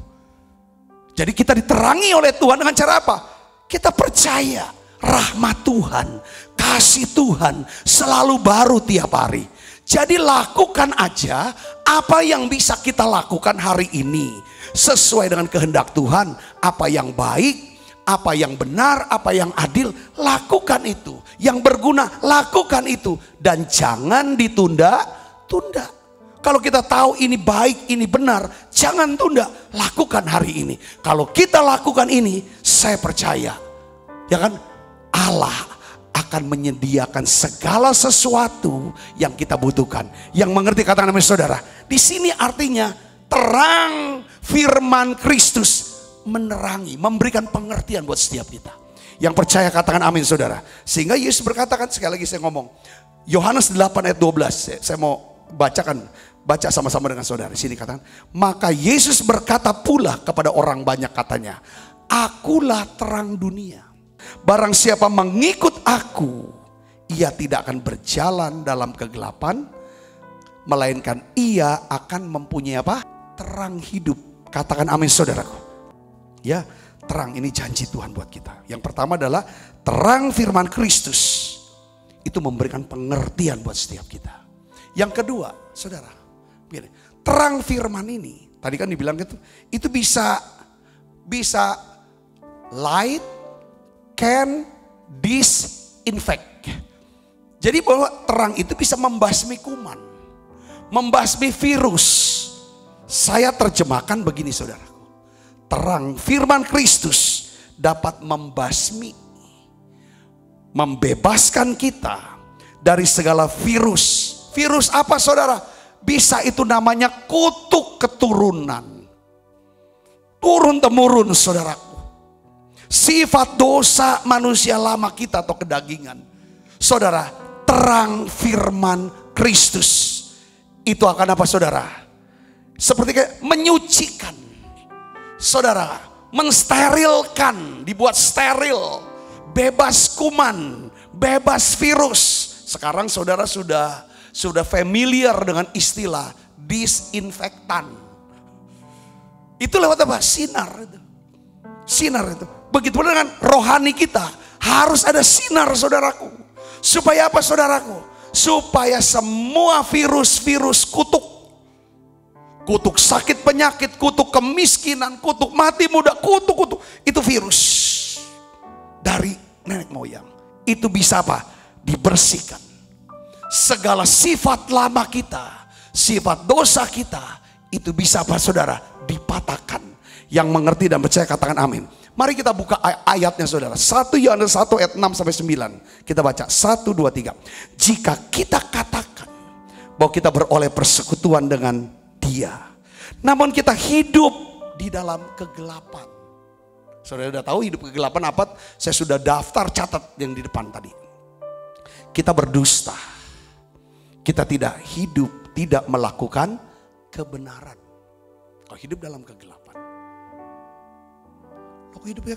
Jadi kita diterangi oleh Tuhan dengan cara apa? Kita percaya rahmat Tuhan, kasih Tuhan selalu baru tiap hari. Jadi lakukan aja apa yang bisa kita lakukan hari ini. Sesuai dengan kehendak Tuhan. Apa yang baik, apa yang benar, apa yang adil, lakukan itu. Yang berguna, lakukan itu. Dan jangan ditunda-tunda. Kalau kita tahu ini baik, ini benar, jangan tunda. Lakukan hari ini. Kalau kita lakukan ini, saya percaya, ya kan, Allah akan menyediakan segala sesuatu yang kita butuhkan. Yang mengerti katakan amin saudara. Di sini artinya terang firman Kristus menerangi, memberikan pengertian buat setiap kita. Yang percaya katakan amin saudara. Sehingga Yesus berkatakan, sekali lagi saya ngomong, Yohanes 8 ayat 12. Saya mau baca sama-sama dengan saudara. Sini katakan, maka Yesus berkata pula kepada orang banyak katanya, akulah terang dunia. Barang siapa mengikut aku, ia tidak akan berjalan dalam kegelapan, melainkan ia akan mempunyai apa? Terang hidup. Katakan amin saudaraku. Ya, terang ini janji Tuhan buat kita. Yang pertama adalah terang firman Kristus. Itu memberikan pengertian buat setiap kita. Yang kedua, saudara, terang firman ini, tadi kan dibilang gitu, itu bisa light can disinfect. Jadi bahwa terang itu bisa membasmi kuman, membasmi virus. Saya terjemahkan begini saudaraku. Terang firman Kristus dapat membasmi, membebaskan kita dari segala virus. Virus apa saudara? Bisa itu namanya kutuk keturunan. Turun-temurun saudaraku. Sifat dosa manusia lama kita atau kedagingan. Saudara, terang firman Kristus. Itu akan apa saudara? Seperti kayak menyucikan. Saudara, mensterilkan, dibuat steril. Bebas kuman, bebas virus. Sekarang saudara sudah familiar dengan istilah disinfektan. Itu lewat apa? Sinar itu. Sinar itu. Begitu pula dengan rohani kita. Harus ada sinar, saudaraku. Supaya apa, saudaraku? Supaya semua virus-virus kutuk sakit penyakit, kutuk kemiskinan, kutuk mati muda, kutuk itu virus dari nenek moyang. Itu bisa apa? Dibersihkan. Segala sifat lama kita, sifat dosa kita, itu bisa apa, saudara? Dipatahkan. Yang mengerti dan percaya katakan amin. Mari kita buka ayatnya, saudara. 1 Yohanes 1 ayat 6 sampai 9. Kita baca 1, 2, 3. Jika kita katakan bahwa kita beroleh persekutuan dengan Dia, namun kita hidup di dalam kegelapan. Saudara sudah tahu hidup kegelapan apa? Saya sudah daftar catat yang di depan tadi. Kita berdusta. Kita tidak hidup, tidak melakukan kebenaran. Kalau hidup dalam kegelapan. Kok hidupnya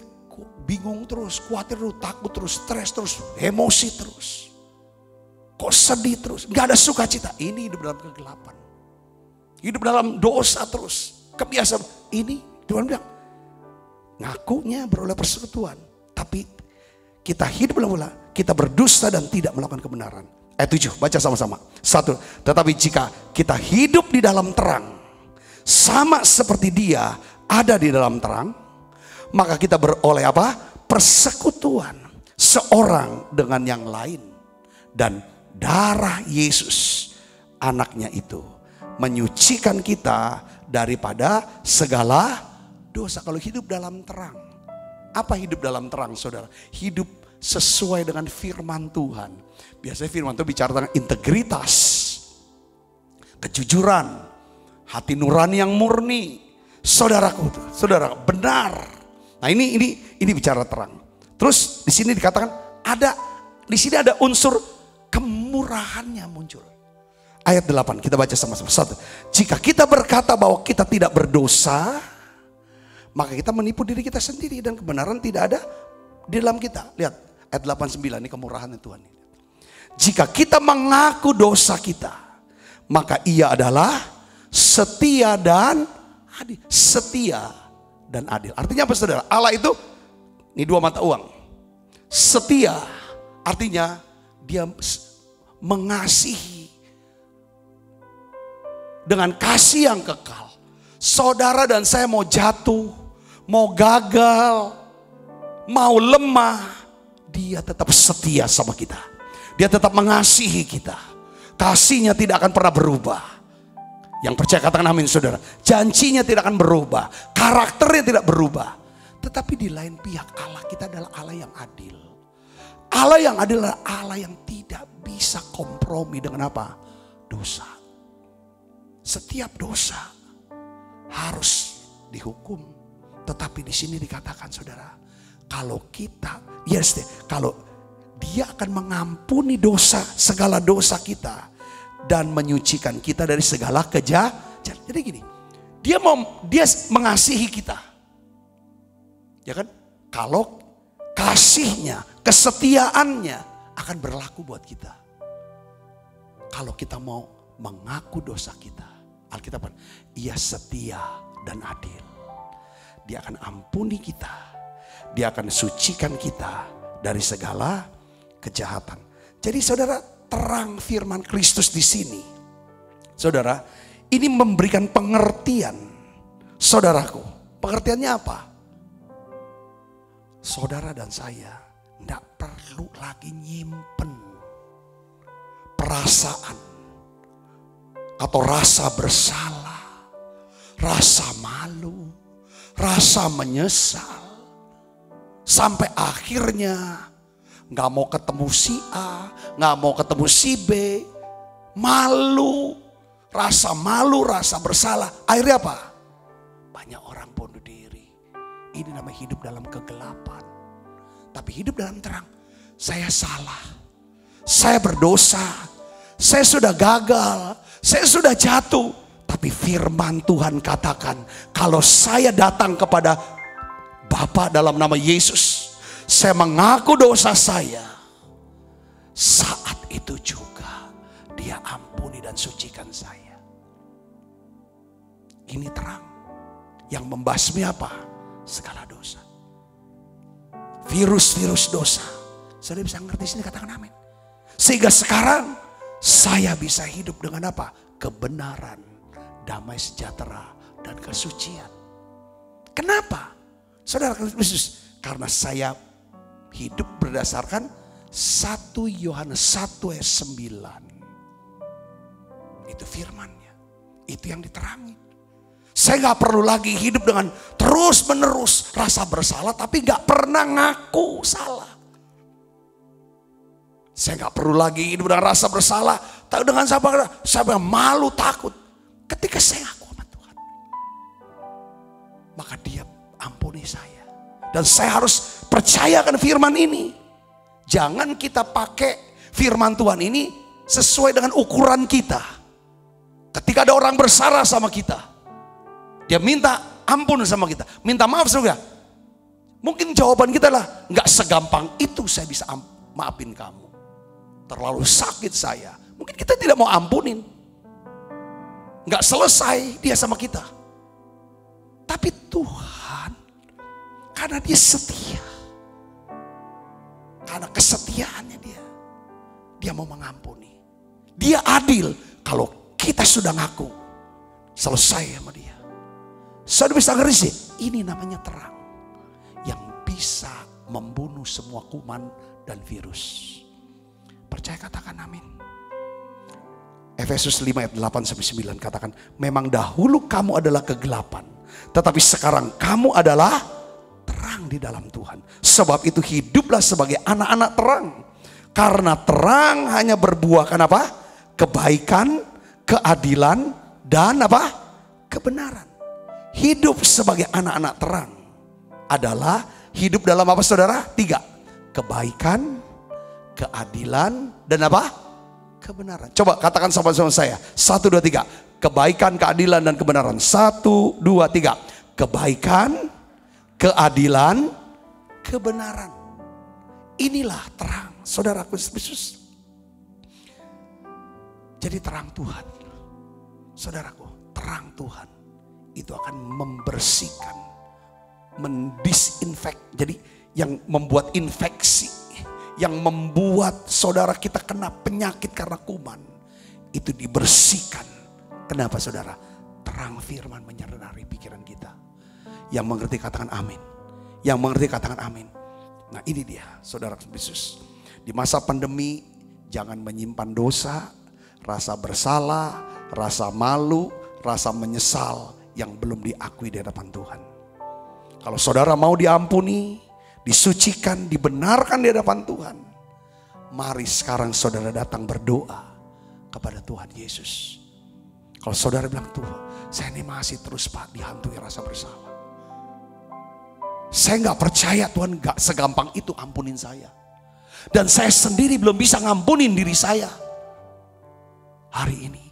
bingung terus, khawatir terus, takut terus, stres terus, emosi terus. Kok sedih terus, gak ada sukacita. Ini hidup dalam kegelapan. Hidup dalam dosa terus. Kebiasaan ini Tuhan bilang, ngakunya beroleh persekutuan, tapi kita hidup dalam bola, kita berdusta dan tidak melakukan kebenaran. Ayat 7, baca sama-sama. 1, tetapi jika kita hidup di dalam terang, sama seperti Dia ada di dalam terang, maka kita beroleh apa? Persekutuan seorang dengan yang lain. Dan darah Yesus, anaknya itu, menyucikan kita daripada segala dosa. Kalau hidup dalam terang. Apa hidup dalam terang, saudara? Hidup sesuai dengan firman Tuhan. Biasanya firman Tuhan bicara tentang integritas, kejujuran, hati nurani yang murni. Saudaraku, saudara, benar. Nah ini bicara terang. Terus di sini dikatakan di sini ada unsur kemurahannya muncul. Ayat 8 kita baca sama-sama. 1. Jika kita berkata bahwa kita tidak berdosa, maka kita menipu diri kita sendiri dan kebenaran tidak ada di dalam kita. Lihat ayat 8-9 ini kemurahan Tuhan. Jika kita mengaku dosa kita, maka Ia adalah setia dan adil. Setia dan adil. Artinya apa, saudara? Allah itu ini 2 mata uang. Setia artinya Dia mengasihi dengan kasih yang kekal. Saudara dan saya mau jatuh, mau gagal, mau lemah, Dia tetap setia sama kita. Dia tetap mengasihi kita. Kasihnya tidak akan pernah berubah. Yang percaya katakan amin, saudara. Janjinya tidak akan berubah. Karakternya tidak berubah. Tetapi di lain pihak Allah kita adalah Allah yang adil. Allah yang adil adalah Allah yang tidak bisa kompromi dengan apa? Dosa. Setiap dosa harus dihukum. Tetapi di sini dikatakan, saudara, kalau kita, kalau Dia akan mengampuni dosa, segala dosa kita, dan menyucikan kita dari segala kejahatan. Jadi gini, Dia mengasihi kita, ya kan? Kalau kasihnya, kesetiaannya akan berlaku buat kita. Kalau kita mau mengaku dosa kita, Alkitab, Ia setia dan adil. Dia akan ampuni kita. Dia akan sucikan kita dari segala kejahatan. Jadi saudara, terang firman Kristus di sini, saudara, ini memberikan pengertian. Saudaraku, pengertiannya apa? Saudara dan saya tidak perlu lagi nyimpen perasaan atau rasa bersalah, rasa malu, rasa menyesal, sampai akhirnya gak mau ketemu si A, gak mau ketemu si B, malu, rasa bersalah. Akhirnya apa? Banyak orang bunuh diri. Ini namanya hidup dalam kegelapan. Tapi hidup dalam terang. Saya salah, saya berdosa, saya sudah gagal, saya sudah jatuh. Tapi firman Tuhan katakan, kalau saya datang kepada Bapa dalam nama Yesus, saya mengaku dosa saya, saat itu juga Dia ampuni dan sucikan saya. Ini terang. yang membasmi apa? Segala dosa. Virus-virus dosa. Saudara bisa ngerti sini, katakan amin. Sehingga sekarang saya bisa hidup dengan apa? Kebenaran, damai sejahtera, dan kesucian. Kenapa? Saudara Kristus, karena saya hidup berdasarkan 1 Yohanes 1 ayat 9. Itu firmannya. Itu yang diterangi. Saya gak perlu lagi hidup dengan terus menerus rasa bersalah tapi gak pernah ngaku salah. Saya gak perlu lagi hidup dengan rasa bersalah dengan saya malu, takut. Ketika saya ngaku sama Tuhan, maka Dia ampuni saya. Dan saya harus percayakan firman ini. Jangan kita pakai firman Tuhan ini sesuai dengan ukuran kita. Ketika ada orang bersalah sama kita, dia minta ampun sama kita, minta maaf sama kita. Mungkin jawaban kita lah, gak segampang itu saya bisa maafin kamu. Terlalu sakit saya. Mungkin kita tidak mau ampunin. Gak selesai dia sama kita. Tapi Tuhan, karena Dia setia, karena kesetiaannya Dia mau mengampuni. Dia adil. Kalau kita sudah ngaku, selesai sama Dia. Saudara bisa ngerti sih, ini namanya terang yang bisa membunuh semua kuman dan virus. Percaya, katakan amin. Efesus 5 ayat 8-9 katakan, memang dahulu kamu adalah kegelapan, tetapi sekarang kamu adalah terang di dalam Tuhan. Sebab itu hiduplah sebagai anak-anak terang. Karena terang hanya berbuahkan apa? Kebaikan, keadilan, dan apa? Kebenaran. Hidup sebagai anak-anak terang adalah hidup dalam apa, saudara? 3. Kebaikan, keadilan, dan apa? Kebenaran. Coba katakan sama-sama saya. 1, 2, 3. Kebaikan, keadilan, dan kebenaran. 1, 2, 3. Kebaikan, keadilan, kebenaran. Inilah terang, saudaraku Yesus. Jadi terang Tuhan, saudaraku, terang Tuhan itu akan membersihkan, mendisinfek. Jadi yang membuat infeksi, yang membuat saudara kita kena penyakit karena kuman, itu dibersihkan. Kenapa, saudara? Terang firman menyinari pikiran kita. Yang mengerti katakan amin. Yang mengerti katakan amin. Nah ini dia, saudara Yesus. Di masa pandemi jangan menyimpan dosa, rasa bersalah, rasa malu, rasa menyesal yang belum diakui di hadapan Tuhan. Kalau saudara mau diampuni, disucikan, dibenarkan di hadapan Tuhan, mari sekarang saudara datang berdoa kepada Tuhan Yesus. Kalau saudara bilang, Tuhan, saya ini masih terus Pak dihantui rasa bersalah. Saya gak percaya Tuhan gak segampang itu ampunin saya. Dan saya sendiri belum bisa ngampunin diri saya. Hari ini,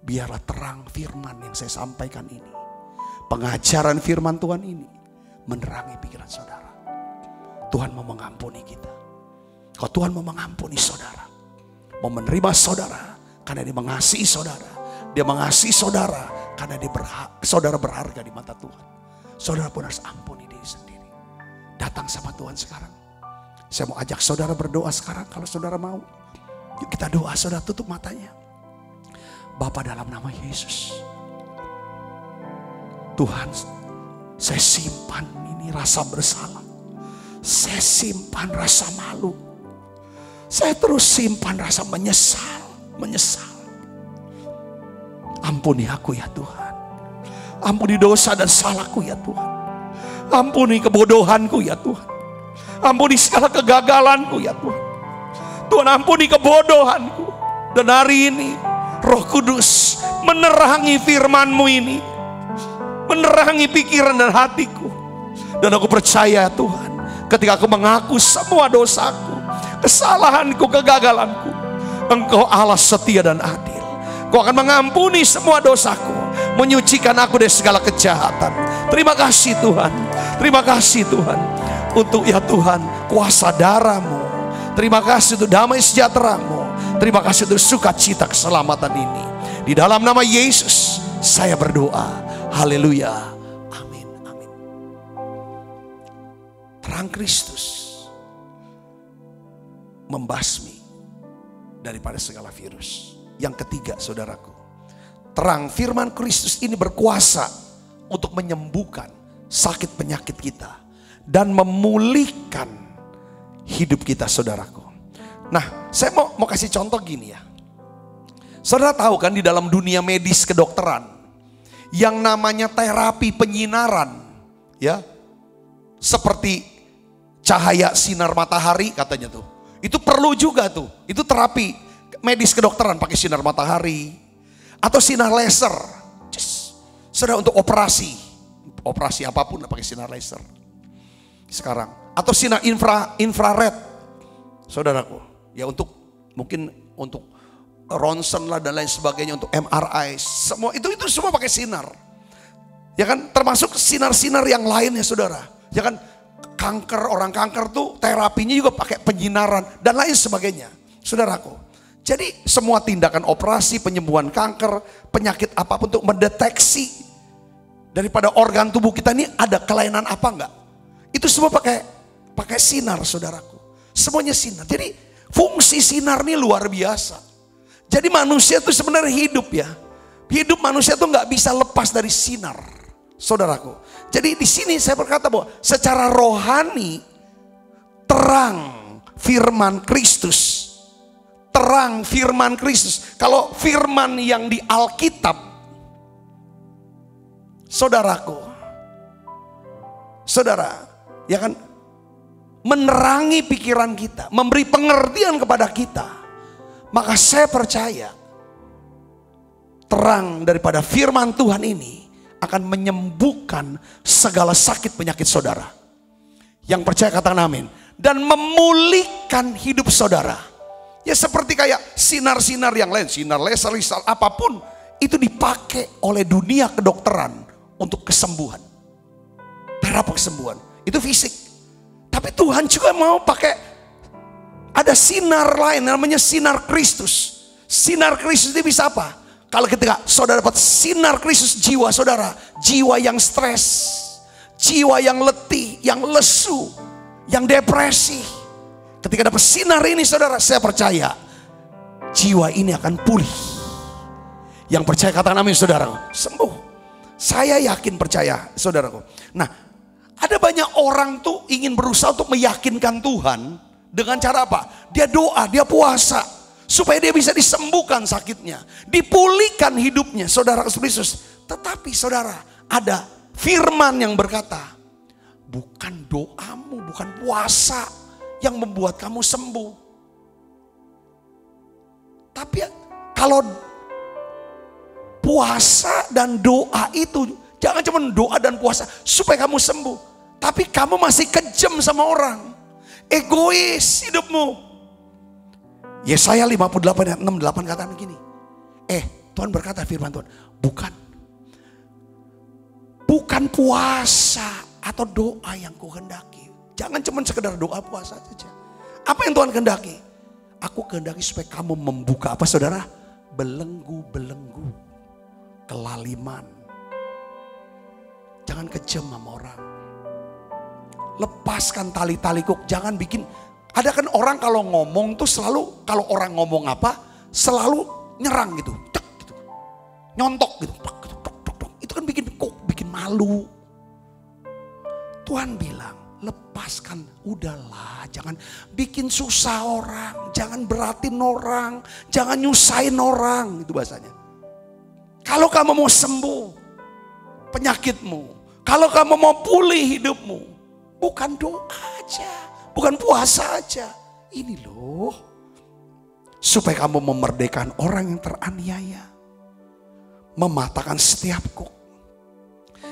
biarlah terang firman yang saya sampaikan ini, pengajaran firman Tuhan ini, menerangi pikiran saudara. Tuhan mau mengampuni kita. Kalau Tuhan mau mengampuni saudara, mau menerima saudara, karena Dia mengasihi saudara. Dia mengasihi saudara, karena saudara berharga di mata Tuhan. Saudara pun harus ampuni diri sendiri. Datang sama Tuhan sekarang. Saya mau ajak saudara berdoa sekarang kalau saudara mau. Yuk kita doa, saudara tutup matanya. Bapa, dalam nama Yesus, Tuhan, saya simpan ini rasa bersalah. Saya simpan rasa malu. Saya terus simpan rasa menyesal. Ampuni aku ya Tuhan. Ampuni dosa dan salahku ya Tuhan. Ampuni kebodohanku ya Tuhan. Ampuni segala kegagalanku ya Tuhan. Tuhan, ampuni kebodohanku. Dan hari ini Roh Kudus menerangi firman-Mu ini, menerangi pikiran dan hatiku. Dan aku percaya Tuhan, ketika aku mengaku semua dosaku, kesalahanku, kegagalanku, Engkau Allah setia dan adil. Kau akan mengampuni semua dosaku, menyucikan aku dari segala kejahatan. Terima kasih Tuhan. Terima kasih Tuhan untuk ya Tuhan kuasa darah-Mu. Terima kasih untuk damai sejahtera-Mu. Terima kasih untuk sukacita keselamatan ini. Di dalam nama Yesus saya berdoa. Haleluya. terang Kristus membasmi daripada segala virus. Yang ketiga, saudaraku, terang firman Kristus ini berkuasa untuk menyembuhkan sakit penyakit kita dan memulihkan hidup kita, saudaraku. Nah, saya mau kasih contoh gini ya. Saudara tahu kan di dalam dunia medis kedokteran yang namanya terapi penyinaran, ya, seperti cahaya sinar matahari katanya tuh. Itu perlu juga tuh. Itu terapi medis kedokteran pakai sinar matahari atau sinar laser. Sudah untuk operasi apapun pakai sinar laser. Sekarang atau sinar infrared. Saudaraku, ya untuk mungkin untuk ronsen lah dan lain sebagainya, untuk MRI, semua itu semua pakai sinar. Ya kan, termasuk sinar-sinar yang lainnya, saudara. Ya kan, orang kanker tuh terapinya juga pakai penyinaran dan lain sebagainya. Saudaraku, jadi semua tindakan operasi penyembuhan kanker, penyakit apapun untuk mendeteksi daripada organ tubuh kita ini ada kelainan apa enggak. Itu semua pakai sinar, saudaraku. Semuanya sinar. Jadi fungsi sinar ini luar biasa. Jadi manusia itu sebenarnya hidup ya. Hidup manusia tuh nggak bisa lepas dari sinar, saudaraku. Jadi di sini saya berkata bahwa secara rohani terang firman Kristus. Terang firman Kristus. Kalau firman yang di Alkitab, saudaraku, saudara, ya kan, menerangi pikiran kita, memberi pengertian kepada kita. Maka saya percaya terang daripada firman Tuhan ini akan menyembuhkan segala sakit penyakit saudara. Yang percaya katakan amin. Dan memulihkan hidup saudara. Ya seperti kayak sinar-sinar yang lain, sinar laser, apapun itu dipakai oleh dunia kedokteran untuk kesembuhan. Terapi kesembuhan, itu fisik. Tapi Tuhan juga mau pakai, ada sinar lain namanya sinar Kristus. Sinar Kristus ini bisa apa? Kalau ketika saudara dapat sinar Kristus, jiwa saudara, jiwa yang stres, jiwa yang letih, yang lesu, yang depresi. Ketika dapat sinar ini saudara, saya percaya jiwa ini akan pulih. Yang percaya katakan amin saudara, sembuh. Saya yakin percaya saudaraku. Nah, ada banyak orang tuh ingin berusaha untuk meyakinkan Tuhan dengan cara apa? Dia doa, dia puasa supaya dia bisa disembuhkan sakitnya, dipulihkan hidupnya, saudara Kristus. Tetapi saudara, ada firman yang berkata, bukan doamu, bukan puasa yang membuat kamu sembuh. Tapi kalau puasa dan doa itu, jangan cuma doa dan puasa supaya kamu sembuh, tapi kamu masih kejam sama orang, egois hidupmu. Yesaya 58 ayat 6-8 katakan begini. Tuhan berkata firman Tuhan, bukan puasa atau doa yang kuhendaki. Jangan cuma sekedar doa puasa saja. Apa yang Tuhan kehendaki? Aku kehendaki supaya kamu membuka apa saudara? Belenggu-belenggu kelaliman. Jangan kejam sama orang. Lepaskan tali-tali kuk. Jangan bikin. Ada kan orang kalau ngomong tuh selalu, kalau orang ngomong apa, selalu nyerang gitu. Cek, gitu. Nyontok gitu. Itu kan bikin malu. Tuhan bilang, lepaskan, udahlah, jangan bikin susah orang, jangan beratin orang, jangan nyusahin orang, itu bahasanya. Kalau kamu mau sembuh penyakitmu, kalau kamu mau pulih hidupmu, bukan doa aja, bukan puasa aja, ini loh, supaya kamu memerdekakan orang yang teraniaya, mematahkan setiap kuk.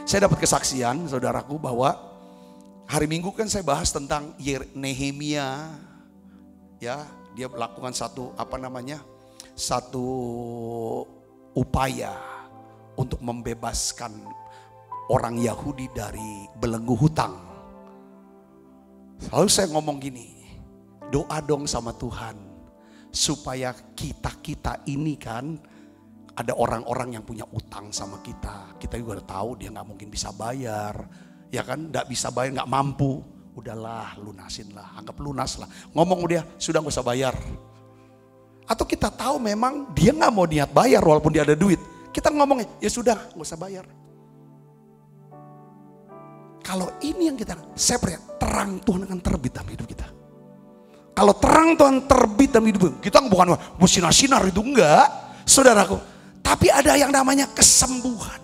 Saya dapat kesaksian saudaraku bahwa hari Minggu kan saya bahas tentang Nehemia, ya dia melakukan satu upaya untuk membebaskan orang Yahudi dari belenggu hutang. Lalu saya ngomong gini, doa dong sama Tuhan supaya kita ini kan ada orang-orang yang punya utang sama kita. Kita juga udah tahu dia nggak mungkin bisa bayar. Ya kan, nggak bisa bayar, nggak mampu. udahlah lunasin lah, anggap lunas lah. Ngomong dia, sudah gak usah bayar. Atau kita tahu memang dia gak mau niat bayar walaupun dia ada duit. Kita ngomongnya, ya sudah gak usah bayar. Kalau ini yang kita, saya percaya terang Tuhan akan terbit dalam hidup kita. Kalau terang Tuhan terbit dalam hidup kita, bukan bersinar-sinar itu enggak, saudaraku. Tapi ada yang namanya kesembuhan.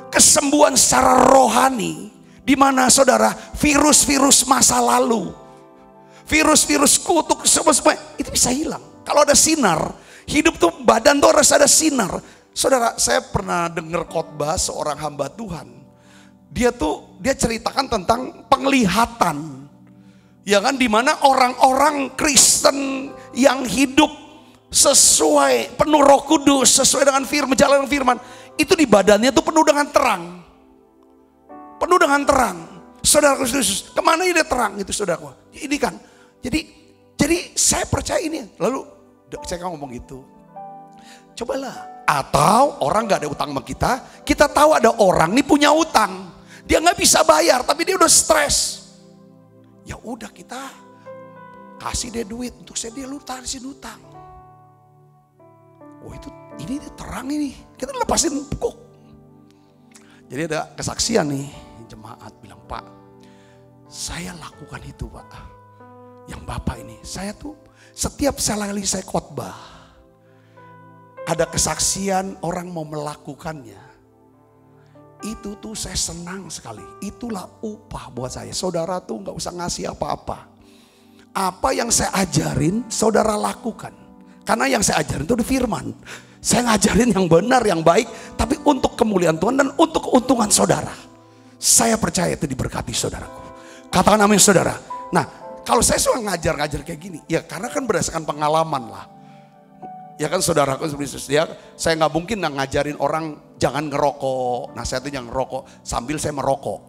Kesembuhan secara rohani. Di mana saudara, virus-virus masa lalu, virus-virus kutuk, semua itu bisa hilang. Kalau ada sinar, hidup tuh badan tuh harus ada sinar. Saudara, saya pernah dengar khotbah seorang hamba Tuhan. Dia ceritakan tentang penglihatan. Ya kan, dimana orang-orang Kristen yang hidup sesuai penuh Roh Kudus, sesuai dengan firman, jalan firman, itu di badannya tuh penuh dengan terang. Penuh dengan terang. Saudara Kristus, kemana dia terang itu saudaraku? Ini kan. Jadi saya percaya ini. Lalu saya kan ngomong gitu. Cobalah. Atau orang gak ada utang sama kita. Kita tahu ada orang nih punya utang. Dia gak bisa bayar tapi dia udah stres. Ya udah kita kasih dia duit untuk dia lunasin utang. Oh itu ini terang ini. Kita lepasin kok. Jadi ada kesaksian nih, jemaat bilang, Pak, saya lakukan itu Pak. Yang Bapak ini, saya tuh setiap kali saya khotbah, ada kesaksian orang mau melakukannya. Itu tuh saya senang sekali, itulah upah buat saya. Saudara tuh gak usah ngasih apa-apa. Apa yang saya ajarin, saudara lakukan. Karena yang saya ajarin itu udah firman. Saya ngajarin yang benar, yang baik, tapi untuk kemuliaan Tuhan dan untuk keuntungan saudara. Saya percaya itu diberkati saudaraku. Katakan amin saudara. Nah, kalau saya suka ngajar-ngajar kayak gini, ya karena kan berdasarkan pengalaman lah. Ya kan saudaraku, ya, saya nggak mungkin ngajarin orang jangan ngerokok. Nasihatnya jangan ngerokok sambil saya merokok.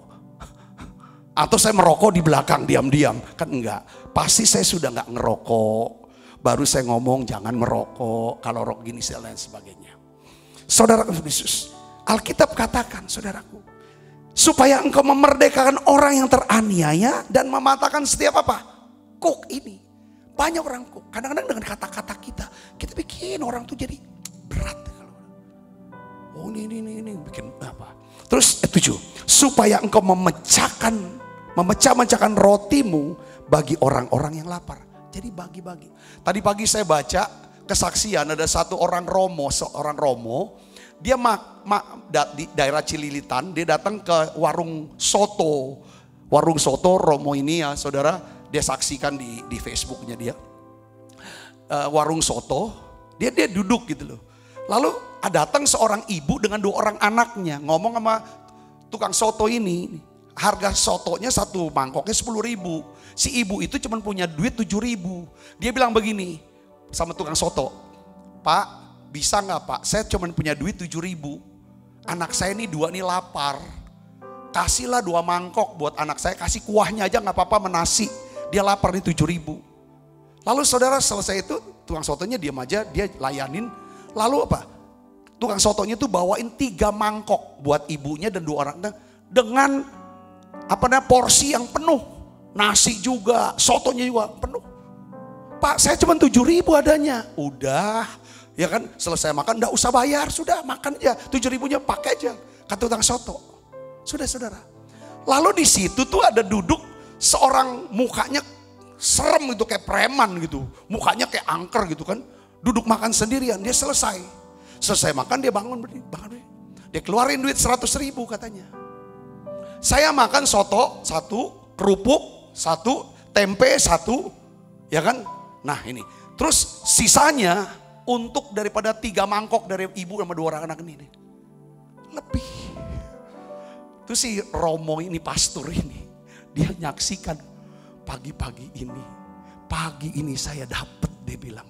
Atau saya merokok di belakang diam-diam, kan enggak. Pasti saya sudah nggak ngerokok. Baru saya ngomong jangan merokok, kalau rokok gini dan lain sebagainya. Saudara Kristus, Alkitab katakan saudaraku, supaya engkau memerdekakan orang yang teraniaya dan mematahkan setiap apa? Kuk ini. Banyak orang kuk, kadang-kadang dengan kata-kata kita bikin orang tuh jadi berat. Oh ini bikin apa? Terus 7, supaya engkau memecah-mecahkan rotimu bagi orang-orang yang lapar. Jadi bagi-bagi. Tadi pagi saya baca kesaksian ada seorang Romo, dia di daerah Cililitan, dia datang ke warung soto. Warung soto Romo ini ya saudara, dia saksikan di Facebooknya dia. Warung soto, dia duduk gitu loh. Lalu datang seorang ibu dengan 2 orang anaknya, ngomong sama tukang soto ini, harga sotonya satu mangkoknya 10.000. Si ibu itu cuma punya duit 7.000. Dia bilang begini sama tukang soto, Pak bisa gak Pak, saya cuma punya duit 7.000. Anak saya nih 2 nih lapar. Kasihlah 2 mangkok buat anak saya, kasih kuahnya aja gak apa-apa menasi. Dia lapar nih 7.000. Lalu saudara selesai itu tukang sotonya diam aja, dia layanin. Lalu apa? Tukang sotonya tuh bawain 3 mangkok buat ibunya dan 2 orang dengan porsi yang penuh. Nasi juga, sotonya juga penuh. Pak saya cuma 7.000 adanya. Udah, ya kan selesai makan gak usah bayar, sudah makan aja. 7.000-nya pakai aja, kata tukang soto. Sudah saudara. Lalu di situ tuh ada duduk seorang mukanya serem gitu, kayak preman gitu. Mukanya kayak angker gitu kan. Duduk makan sendirian, dia selesai makan dia bangun. Dia keluarin duit 100.000 katanya. Saya makan soto 1, kerupuk 1, tempe 1, ya kan? Nah ini, terus sisanya untuk daripada 3 mangkok dari ibu sama 2 orang anak ini. Lebih. Terus si Romo ini, pastor ini, dia nyaksikan pagi ini saya dapat, dia bilang.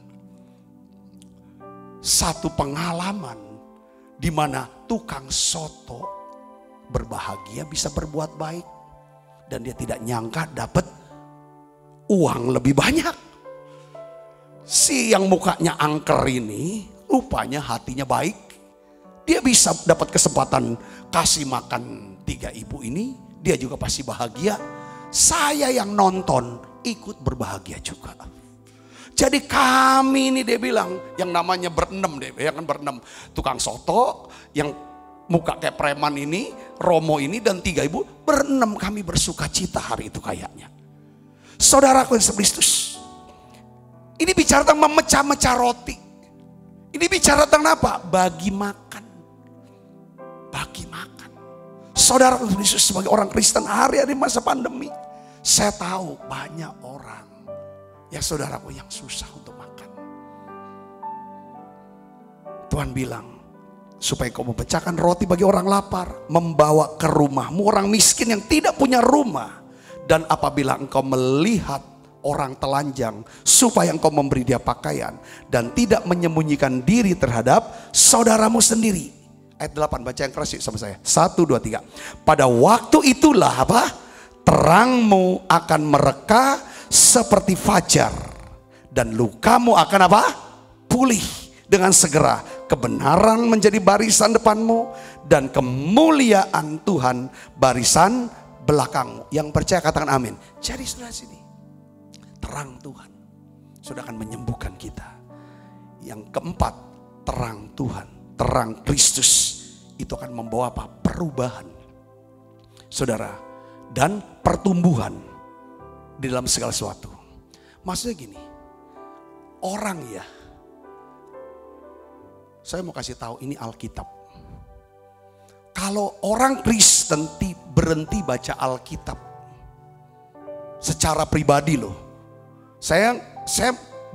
Satu pengalaman di mana tukang soto berbahagia bisa berbuat baik. Dan dia tidak nyangka dapat uang lebih banyak. Si yang mukanya angker ini rupanya hatinya baik. Dia bisa dapat kesempatan kasih makan 3 ibu ini. Dia juga pasti bahagia. saya yang nonton ikut berbahagia juga. Jadi kami ini dia bilang, yang namanya berenam deh, ya kan berenam. Tukang soto, yang muka kayak preman ini, Romo ini dan 3 ibu, berenam kami bersuka cita hari itu kayaknya. Saudaraku yang Kristus, ini bicara tentang memecah-mecah roti. Ini bicara tentang apa? Bagi makan. Bagi makan. Saudaraku yang Kristus, sebagai orang Kristen hari-hari masa pandemi, saya tahu banyak orang ya saudaraku yang susah untuk makan. Tuhan bilang, supaya kau memecahkan roti bagi orang lapar, membawa ke rumahmu orang miskin yang tidak punya rumah. Dan apabila engkau melihat orang telanjang, supaya engkau memberi dia pakaian, dan tidak menyembunyikan diri terhadap saudaramu sendiri. Ayat 8, baca yang keras sama saya. 1, 2, 3. Pada waktu itulah apa? Terangmu akan mereka seperti fajar, dan lukamu akan apa? Pulih dengan segera. Kebenaran menjadi barisan depanmu, dan kemuliaan Tuhan barisan belakangmu. Yang percaya katakan amin. Jadi sudah sini, terang Tuhan sudah akan menyembuhkan kita. Yang keempat, terang Tuhan, terang Kristus itu akan membawa apa? Perubahan, saudara, dan pertumbuhan di dalam segala sesuatu. Maksudnya gini, orang ya, saya mau kasih tahu ini Alkitab. Kalau orang Kristen berhenti baca Alkitab secara pribadi loh. Saya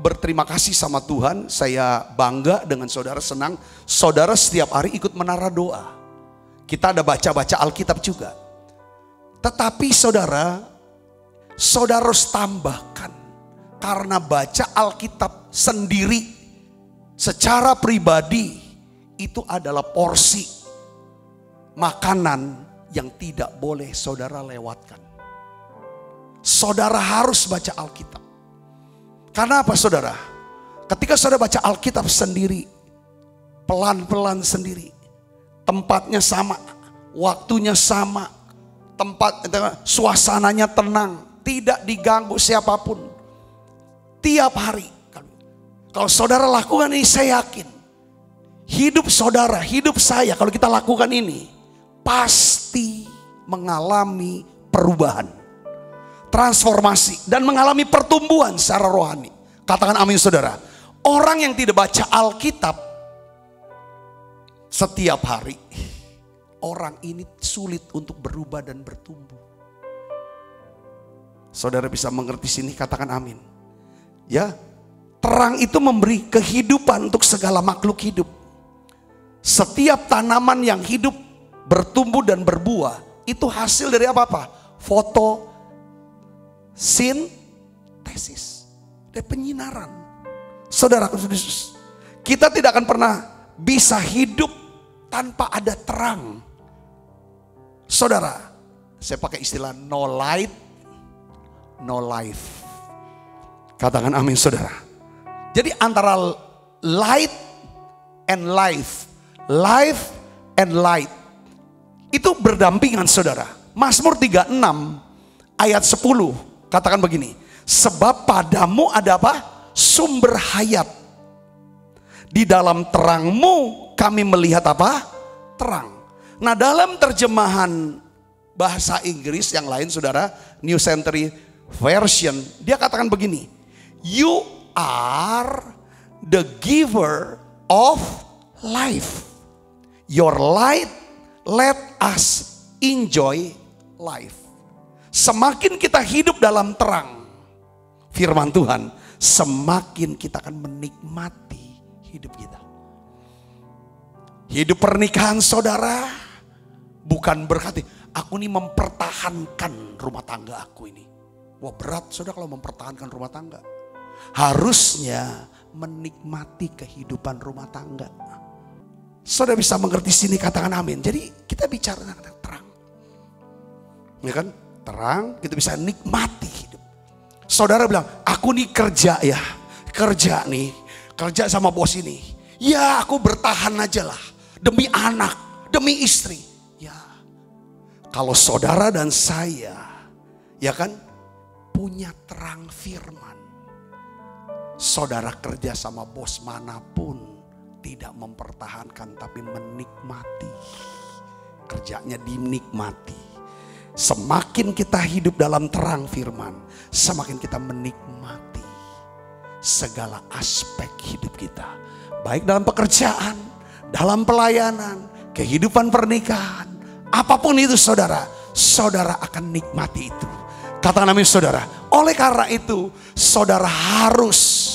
berterima kasih sama Tuhan, saya bangga dengan saudara, senang saudara setiap hari ikut menara doa. Kita ada baca-baca Alkitab juga. Tetapi saudara harus tambahkan, karena baca Alkitab sendiri secara pribadi itu adalah porsi makanan yang tidak boleh saudara lewatkan. Saudara harus baca Alkitab. Karena apa saudara? Ketika saudara baca Alkitab sendiri, pelan-pelan sendiri, tempatnya sama, waktunya sama, suasananya tenang, tidak diganggu siapapun. Tiap hari, kalau saudara lakukan ini, saya yakin hidup saudara, hidup saya, kalau kita lakukan ini pasti mengalami perubahan, transformasi, dan mengalami pertumbuhan secara rohani. Katakan amin saudara. Orang yang tidak baca Alkitab setiap hari, orang ini sulit untuk berubah dan bertumbuh. Saudara bisa mengerti sini, katakan amin. Ya, terang itu memberi kehidupan untuk segala makhluk hidup. Setiap tanaman yang hidup, bertumbuh dan berbuah, itu hasil dari apa? Fotosintesis, dari penyinaran. Saudara Kristus, kita tidak akan pernah bisa hidup tanpa ada terang. Saudara, saya pakai istilah no light, no life. Katakan amin saudara. Jadi antara light and life, life and light, itu berdampingan saudara. Mazmur 36 ayat 10 katakan begini, sebab padamu ada apa? Sumber hayat. Di dalam terangmu kami melihat apa? Terang. Nah, dalam terjemahan bahasa Inggris yang lain saudara, New Century Version, dia katakan begini, you are the giver of life. Your light let us enjoy life. Semakin kita hidup dalam terang firman Tuhan, semakin kita akan menikmati hidup kita. Hidup pernikahan saudara bukan berarti aku ini mempertahankan rumah tangga aku ini. Wah, berat saudara kalau mempertahankan rumah tangga. Harusnya menikmati kehidupan rumah tangga. Saudara bisa mengerti sini, katakan amin. Jadi kita bicara tentang terang. Ya kan? Terang, kita bisa nikmati hidup. Saudara bilang, aku nih kerja ya. Kerja nih, kerja sama bos ini. Ya aku bertahan aja lah. Demi anak, demi istri. Ya, kalau saudara dan saya Ya kan? Punya terang firman. Saudara kerja sama bos manapun tidak mempertahankan tapi menikmati. Kerjanya dinikmati. Semakin kita hidup dalam terang firman, semakin kita menikmati segala aspek hidup kita. Baik dalam pekerjaan, dalam pelayanan, kehidupan pernikahan, apapun itu saudara, saudara akan nikmati itu. Katakan amin saudara. Oleh karena itu saudara harus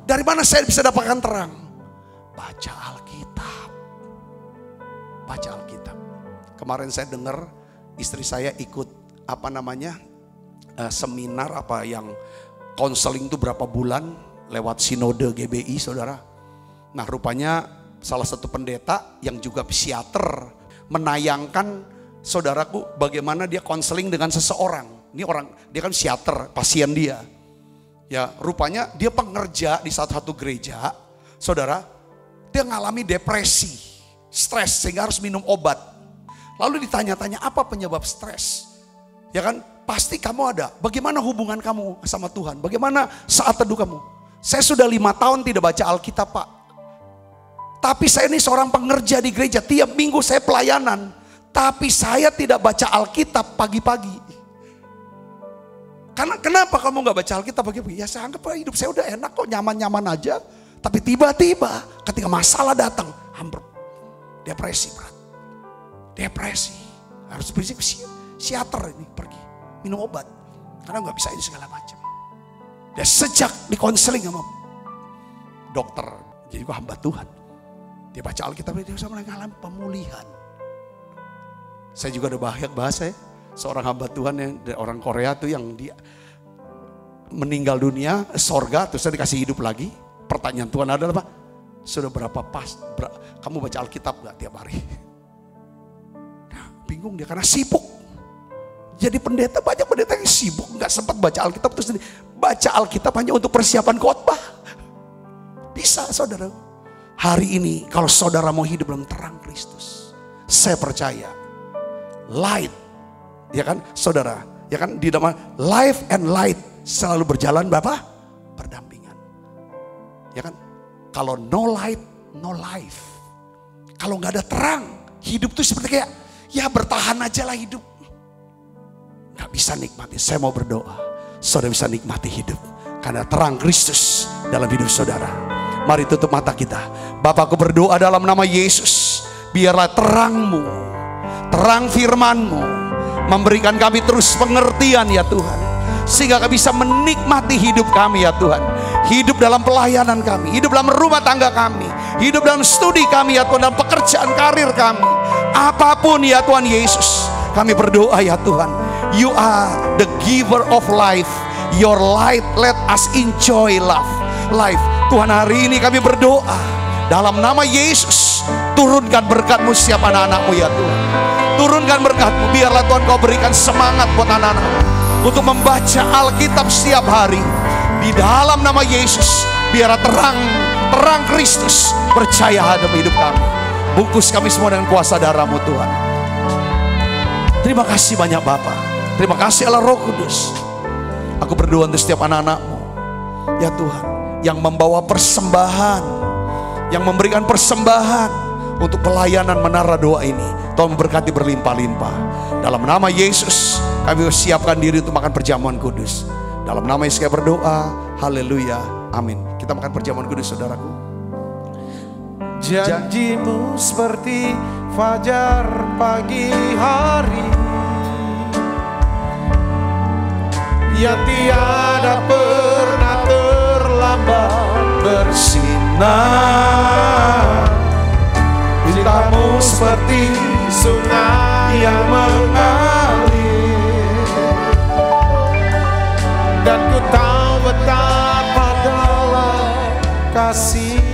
dari mana saya bisa dapatkan terang? Baca Alkitab. Baca Alkitab. Kemarin saya dengar istri saya ikut seminar yang konseling itu berapa bulan lewat sinode GBI saudara. Nah rupanya salah satu pendeta yang juga psikiater menayangkan saudaraku bagaimana dia konseling dengan seseorang. Dia kan psikiater, pasien dia. Ya rupanya dia pengerja di satu gereja, saudara, dia ngalami depresi, stres sehingga harus minum obat. Lalu ditanya-tanya apa penyebab stres? Ya kan pasti kamu ada, bagaimana hubungan kamu sama Tuhan? Bagaimana saat teduh kamu? Saya sudah 5 tahun tidak baca Alkitab Pak. Tapi saya ini seorang pengerja di gereja, tiap minggu saya pelayanan. Tapi saya tidak baca Alkitab pagi-pagi. Karena kenapa kamu gak baca Alkitab pagi-pagi? Ya saya anggap hidup saya udah enak kok, nyaman-nyaman aja. Tapi tiba-tiba ketika masalah datang, hampir depresi berat. Depresi. Harus berisik psikiater ini pergi. Minum obat. Karena gak bisa ini segala macam. Dan sejak dikonseling sama dokter, jadi gue hamba Tuhan. Dia baca Alkitab, dia bisa mengalami pemulihan. Saya juga ada bahasa ya. Seorang hamba Tuhan yang orang Korea tuh yang dia meninggal dunia, sorga, terus dia dikasih hidup lagi. Pertanyaan Tuhan adalah apa? Sudah berapa kamu baca Alkitab gak tiap hari? Nah, bingung dia karena sibuk. Jadi pendeta, banyak pendeta yang sibuk gak sempat baca Alkitab, terus baca Alkitab hanya untuk persiapan khotbah. Bisa saudara. Hari ini kalau saudara mau hidup dalam terang Kristus, saya percaya light, ya kan saudara, ya kan di dalam life and light selalu berjalan berdampingan. Ya kan? Kalau no light, no life. Kalau nggak ada terang, hidup tuh seperti kayak ya bertahan aja lah hidup. Nggak bisa nikmati. Saya mau berdoa, saudara bisa nikmati hidup karena terang Kristus dalam hidup saudara. Mari tutup mata kita. Bapakku berdoa dalam nama Yesus, biarlah terang-Mu, terang firman-Mu memberikan kami terus pengertian ya Tuhan. Sehingga kami bisa menikmati hidup kami ya Tuhan. Hidup dalam pelayanan kami, hidup dalam rumah tangga kami, hidup dalam studi kami ya Tuhan, dalam pekerjaan karir kami. Apapun ya Tuhan Yesus, kami berdoa ya Tuhan. You are the giver of life. Your light let us enjoy life. Tuhan hari ini kami berdoa dalam nama Yesus, turunkan berkat-Mu setiap anak-anak-Mu ya Tuhan. Turunkan berkat-Mu, biarlah Tuhan Kau berikan semangat buat anak-anak untuk membaca Alkitab setiap hari. Di dalam nama Yesus, biarlah terang Kristus percaya dalam hidup kami. Bungkus kami semua dengan kuasa darah-Mu Tuhan. Terima kasih banyak Bapa. Terima kasih Allah Roh Kudus. Aku berdoa untuk setiap anak-anak-Mu ya Tuhan, yang membawa persembahan, yang memberikan persembahan untuk pelayanan menara doa ini. Tuhan memberkati berlimpah-limpah. Dalam nama Yesus kami siapkan diri untuk makan perjamuan kudus. Dalam nama Yesus kami berdoa. Haleluya. Amin. Kita makan perjamuan kudus saudaraku. Janji-Mu seperti fajar pagi hari, yang tiada pernah terlambat bersinar. Cinta-Mu seperti sungai yang mengalir, dan ku tahu betapa dalam kasih-Mu.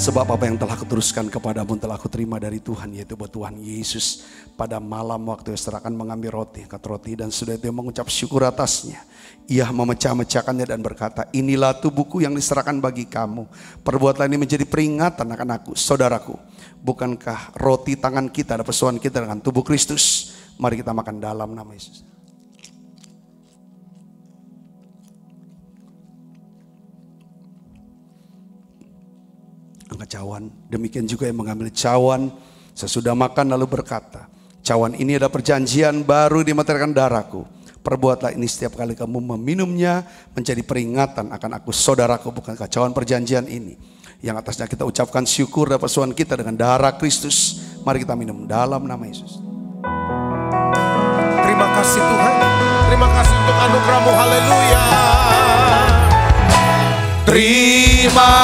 Sebab apa yang telah kuteruskan kepadamu telah kuterima dari Tuhan, yaitu buat Tuhan Yesus pada malam waktu Yesus akan mengambil roti, angkat roti, dan sudah itu mengucap syukur atasnya. Ia memecah-mecahkannya dan berkata, inilah tubuhku yang diserahkan bagi kamu. Perbuatlah ini menjadi peringatan akan aku. Saudaraku, bukankah roti tangan kita dan persoalan kita dengan tubuh Kristus? Mari kita makan dalam nama Yesus. mengangkat cawan. Demikian juga yang mengambil cawan sesudah makan lalu berkata, cawan ini adalah perjanjian baru dimeteraikan darahku. Perbuatlah ini setiap kali kamu meminumnya menjadi peringatan akan aku saudaraku. Bukankah cawan perjanjian ini yang atasnya kita ucapkan syukur dan persoalan kita dengan darah Kristus. Mari kita minum dalam nama Yesus. Terima kasih Tuhan. Terima kasih untuk anugerah-Mu. Haleluya. Terima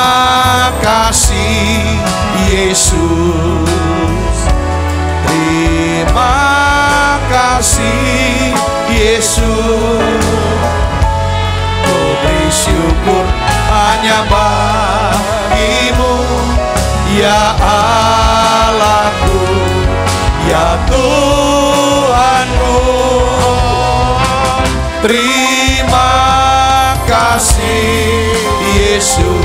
kasih Yesus. Terima kasih Yesus. Ku beri syukur hanya bagi-Mu, ya Allahku, ya Tuhanku. Terima kasih Yesus.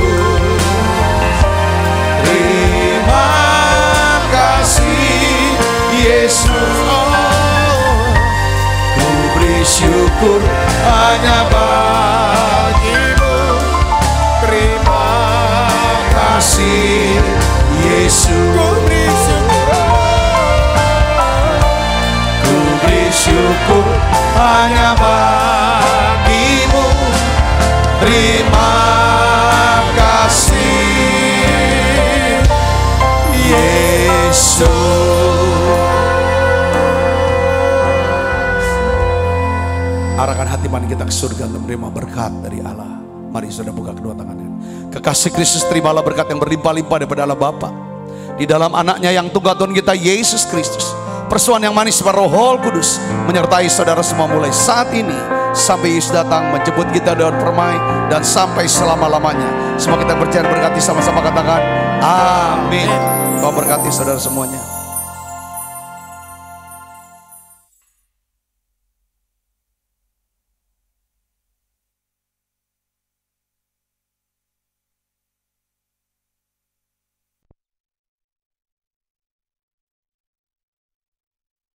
Terima kasih Yesus. Ku beri syukur hanya bagi-Mu. Terima kasih Yesus. Ku beri syukur hanya bagi-Mu. Terima kasih Yesus. Arahkan hati mana kita ke surga untuk menerima berkat dari Allah. Mari saudara buka kedua tangannya. Kekasih Kristus, terimalah berkat yang berlimpah-limpah daripada Allah Bapa, di dalam anaknya yang tunggal Tuhan kita Yesus Kristus. Persoalan yang manis Roh Kudus menyertai saudara semua mulai saat ini sampai Yesus datang menjemput kita dengan permai dan sampai selama-lamanya. Semua kita percaya berkati sama-sama, katakan amin. Tuhan berkati saudara semuanya.